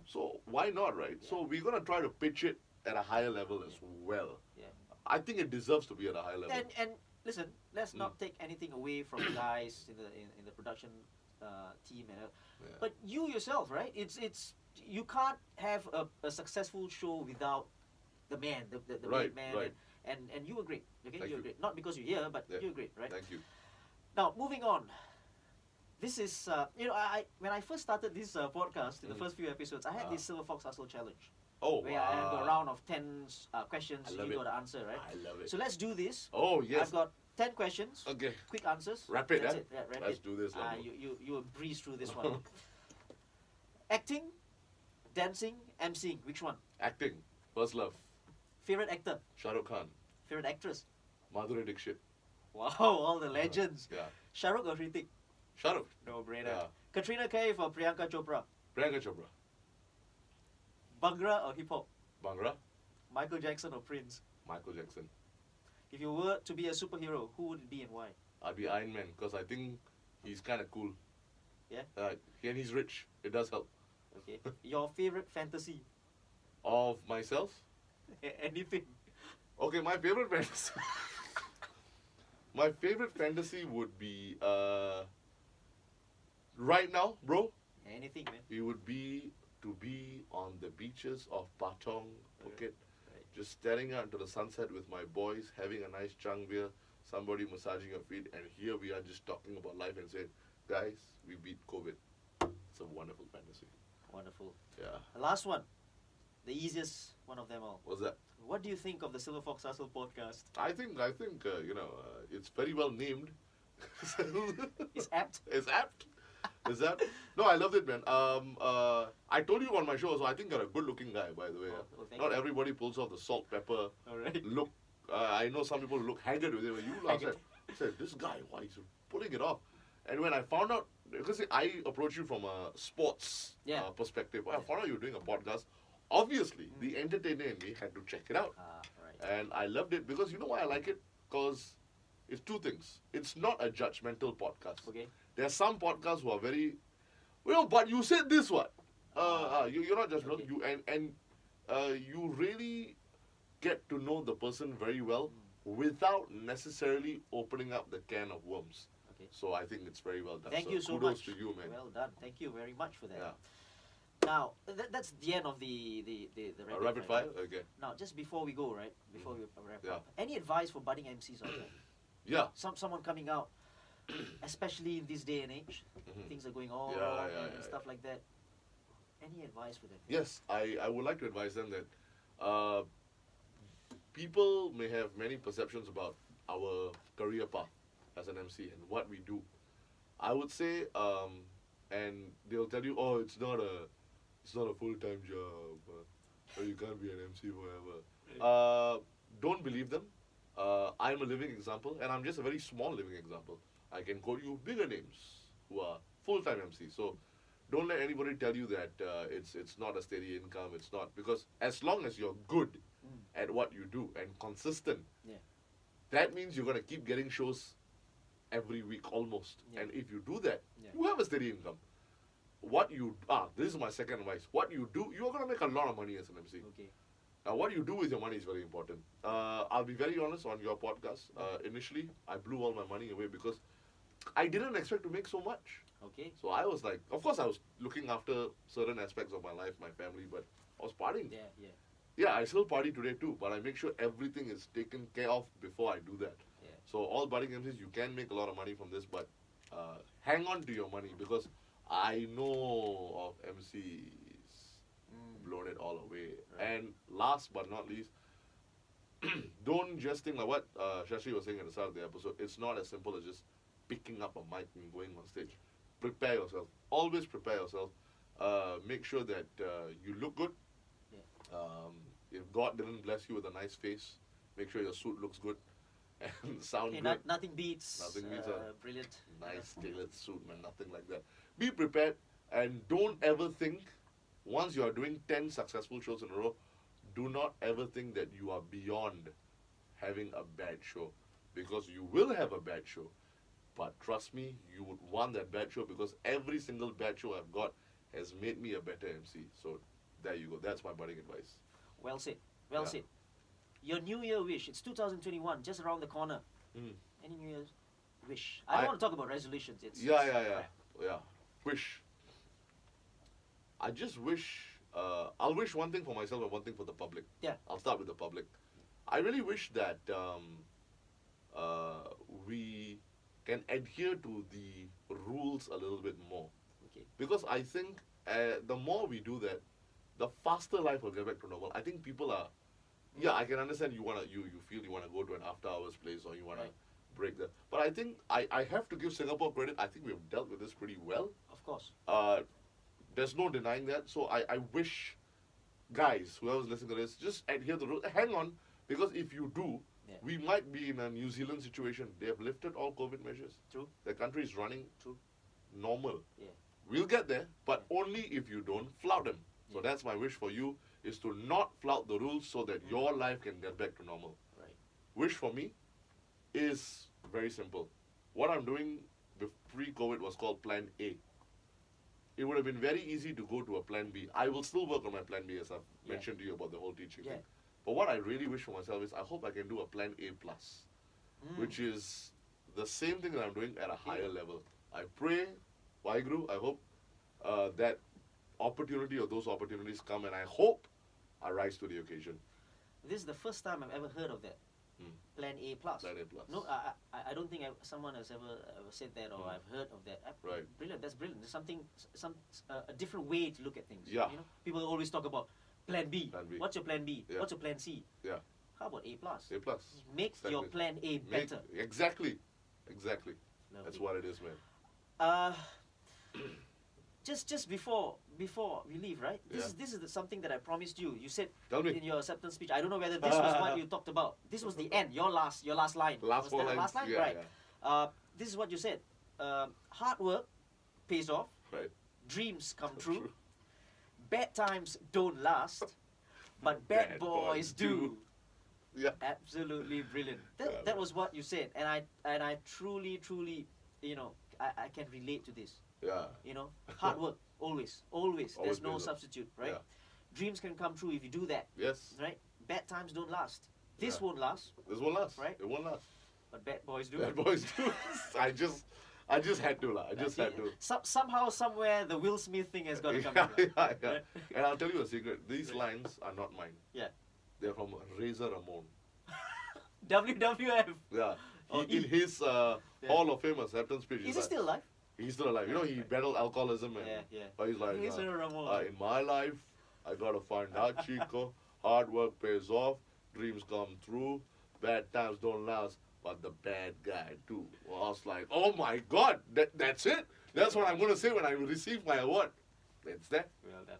So why not, right? Yeah. So we're gonna try to pitch it at a higher level as well. Yeah. I think it deserves to be at a higher level. And listen, let's not take anything away from the guys in the production team and all. Yeah. But you yourself, right? It's you can't have a successful show without the man, the Right, main man, right. and you were great. Okay, Thank you were you. great. Not because you're here, but Yeah. you were great, right? Thank you. Now moving on. This is I when I first started this podcast in the first few episodes, I had this Silverfox Hustle Challenge. Oh, Where I have a round of 10 questions, I love you it. got to answer, right? I love it. So let's do this. Oh, yes. I've got 10 questions, Okay. quick answers. Rapid, That's eh? it. Yeah, rapid. Let's do this, lah, bro. You will breeze through this one. Acting, dancing, emceeing, which one? Acting. First love. Favorite actor, Shahrukh Khan. favorite actress. Madhuri Dixit. Wow, all the legends. Yeah. Shahrukh or Hrithik? Shahrukh. No brainer. Yeah. Katrina Kaif or Priyanka Chopra? Priyanka Chopra. Bhangra or hip hop? Bhangra. Michael Jackson or Prince? Michael Jackson. If you were to be a superhero, who would it be and why? I'd be Iron Man because I think he's kind of cool. Yeah? And he's rich. It does help. Okay. Your favorite fantasy? Of myself? Anything. Okay, my favorite fantasy. My favorite fantasy would be right now, bro. Anything, man. It would be to be on the beaches of Patong, Phuket, Right. just staring out into the sunset with my boys, having a nice chang beer, somebody massaging your feet, and here we are just talking about life and saying, guys, we beat COVID. It's a wonderful fantasy. Wonderful. Yeah. The last one. The easiest one of them all. What's that? What do you think of the Silverfox Hustle podcast? I think it's very well named. It's apt. It's apt. Is that? No, I loved it, man. I told you on my show, so I think you're a good-looking guy, by the way. Oh, thank Not you. everybody pulls off the salt, pepper All right. look. I know some people look haggard with it, but you last Haggard. said, this guy, why he's pulling it off? And when I found out, because I approached you from a sports Yeah. perspective, when I found out you were doing a podcast, obviously, the entertainer in me had to check it out. Right. And I loved it because you know why I like it? Because it's two things. It's not a judgmental podcast. Okay. There are some podcasts who are very, but you said this what? You're not judgmental. Okay. You really get to know the person very well without necessarily opening up the can of worms. Okay. So I think it's very well done. Thank so you so kudos much. to you, man. Well done. Thank you very much for that. Yeah. Now that's the end of the Rapid fire? Okay. Now, just before we go, right? Before we wrap Yeah. up, any advice for budding MCs out there? Yeah. Someone coming out, especially in this day and age, things are going all Yeah, wrong yeah, and yeah, stuff like that. Any advice for them? Yes, I would like to advise them that people may have many perceptions about our career path as an MC and what we do. I would say, and they'll tell you, oh, it's not a full-time job, or you can't be an MC forever. Don't believe them. I'm a living example, and I'm just a very small living example. I can quote you bigger names who are full-time MCs. So don't let anybody tell you that it's not a steady income. It's not, because as long as you're good at what you do and consistent, Yeah. that means you're gonna keep getting shows every week almost. Yeah. And if you do that, Yeah. you have a steady income. This is my second advice. What you do, you're gonna make a lot of money as an MC. Okay. Now, what you do with your money is very important. I'll be very honest on your podcast. Initially, I blew all my money away because I didn't expect to make so much. Okay. So I was like, of course, I was looking after certain aspects of my life, my family, but I was partying. Yeah. Yeah. Yeah, I still party today too, but I make sure everything is taken care of before I do that. Yeah. So all budding MCs, you can make a lot of money from this, but hang on to your money, because I know of MCs blown it all away. Right. And last but not least, don't just think like what Shashi was saying at the start of the episode. It's not as simple as just picking up a mic and going on stage. Prepare yourself. Always prepare yourself. Make sure that you look good. Yeah. If God didn't bless you with a nice face, make sure your suit looks good and sound Hey, good. nothing beats. Nothing beats a brilliant. Nice tailored suit, man. Nothing like that. Be prepared, and don't ever think, once you are doing 10 successful shows in a row, do not ever think that you are beyond having a bad show, because you will have a bad show. But trust me, you would want that bad show, because every single bad show I've got has made me a better MC. So there you go. That's my budding advice. Well said. Well Yeah. said. Your New Year wish. It's 2021, just around the corner. Mm. Any New Year's wish? I don't want to talk about resolutions. It's Yeah. Wish. I just wish. I'll wish one thing for myself and one thing for the public. Yeah. I'll start with the public. I really wish that we can adhere to the rules a little bit more, Okay. because I think the more we do that, the faster life will get back to normal. I think people are. Yeah, I can understand you feel you wanna go to an after hours place, or you wanna Right. break the. But I think I have to give Singapore credit. I think we've dealt with this pretty well. Of course. There's no denying that. So I wish, guys, whoever's listening to this, just adhere to the rules. Hang on, because if you do, Yeah. we might be in a New Zealand situation. They have lifted all COVID measures. True. The country is running True. normal. Yeah. We'll get there, but only if you don't flout them. So Yeah. that's my wish for you, is to not flout the rules so that your life can get back to normal. Right. Wish for me is very simple. What I'm doing pre-COVID was called Plan A. It would have been very easy to go to a Plan B. I will still work on my Plan B, as I've Yeah. mentioned to you about the whole teaching Yeah. thing. But what I really wish for myself is I hope I can do a Plan A plus, which is the same thing that I'm doing at a higher level. I pray, Waheguru, I hope that opportunity or those opportunities come, and I hope I rise to the occasion. This is the first time I've ever heard of that. Plan A plus. Plan A plus. No, I don't think someone has ever said that, or I've heard of that. Right. Brilliant. That's brilliant. There's something, a different way to look at things. Yeah. You know, people always talk about Plan B. Plan B. What's your Plan B? Yeah. What's your Plan C? Yeah. How about A plus? A plus. Make your Exactly. Plan A better. Exactly. Lovely. That's what it is, man. Just before we leave, right? This is something that I promised you. You said Tell me. in your acceptance speech. I don't know whether this was what you talked about. This was the end. Your last line. Last Was four that the lines. last line, Yeah, right? yeah. This is what you said. Hard work pays off. Right. Dreams come true. Bad times don't last, but bad boys do. Yeah. Absolutely brilliant. Yeah, That man. was what you said, and I truly, you know, I can relate to this. Yeah. You know, hard work always. Always There's no pays off. substitute, right? Yeah. Dreams can come true if you do that, Yes. right? Bad times don't last. This Yeah. won't last, This won't last. Right. It won't last. but bad boys do. Bad boys do. I just had to lah. I just had to. Somehow, somewhere, the Will Smith thing has got to come Yeah, in. Right? yeah. And I'll tell you a secret. These lines are not mine. Yeah. They're from Razor Ramon. WWF. Yeah. Oh, In his Hall of Fame acceptance speech, Is he's he like, still alive? he's still alive. You know, he battled alcoholism and Yeah. but he's like, Razor Ramon. in my life, I gotta find out, Chico. Hard work pays off, dreams come true, bad times don't last, but the bad guy too. Well, I was like, oh my God, that's it. That's what I'm gonna say when I receive my award. It's that. Well done.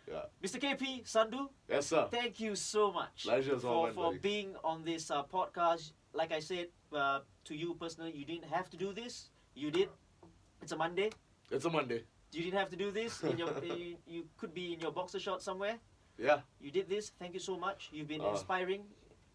Yeah. Mr. KP Sandhu, Yes, sir. thank you so much Pleasure's all mine, for buddy. being on this podcast. Like I said, to you personally, you didn't have to do this. You did. It's a Monday. It's a Monday. You didn't have to do this. You could be in your boxer shorts somewhere. Yeah. You did this. Thank you so much. You've been inspiring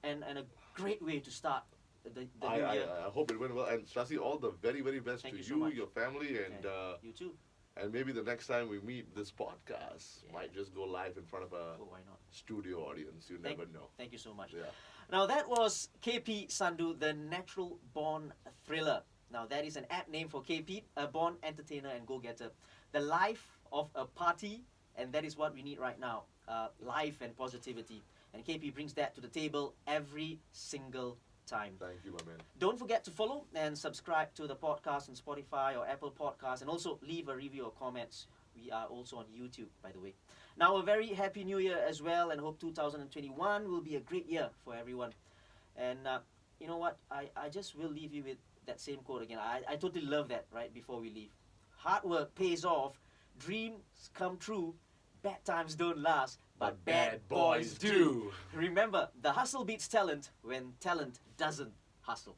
and a great way to start the new year. I hope it went well. And Shasi, all the very, very best Thank to you so you, much. your family, and You too. and maybe the next time we meet, this podcast might just go live in front of a Oh, why not? studio audience. You never know. Thank you so much. Yeah. Now that was KP Sandhu, the natural born thriller. Now that is an apt name for KP, a born entertainer and go-getter. The life of a party, and that is what we need right now. Life and positivity. And KP brings that to the table every single time. Thank you, my man. Don't forget to follow and subscribe to the podcast on Spotify or Apple Podcasts, and also leave a review or comments. We are also on YouTube, by the way. Now, a very happy new year as well, and hope 2021 will be a great year for everyone. And you know what? I just will leave you with that same quote again. I totally love that right before we leave. Hard work pays off, dreams come true, bad times don't last, but bad boys do. Remember, the hustle beats talent when talent doesn't hustle.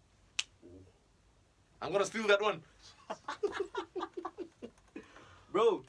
I'm gonna steal that one. Bro,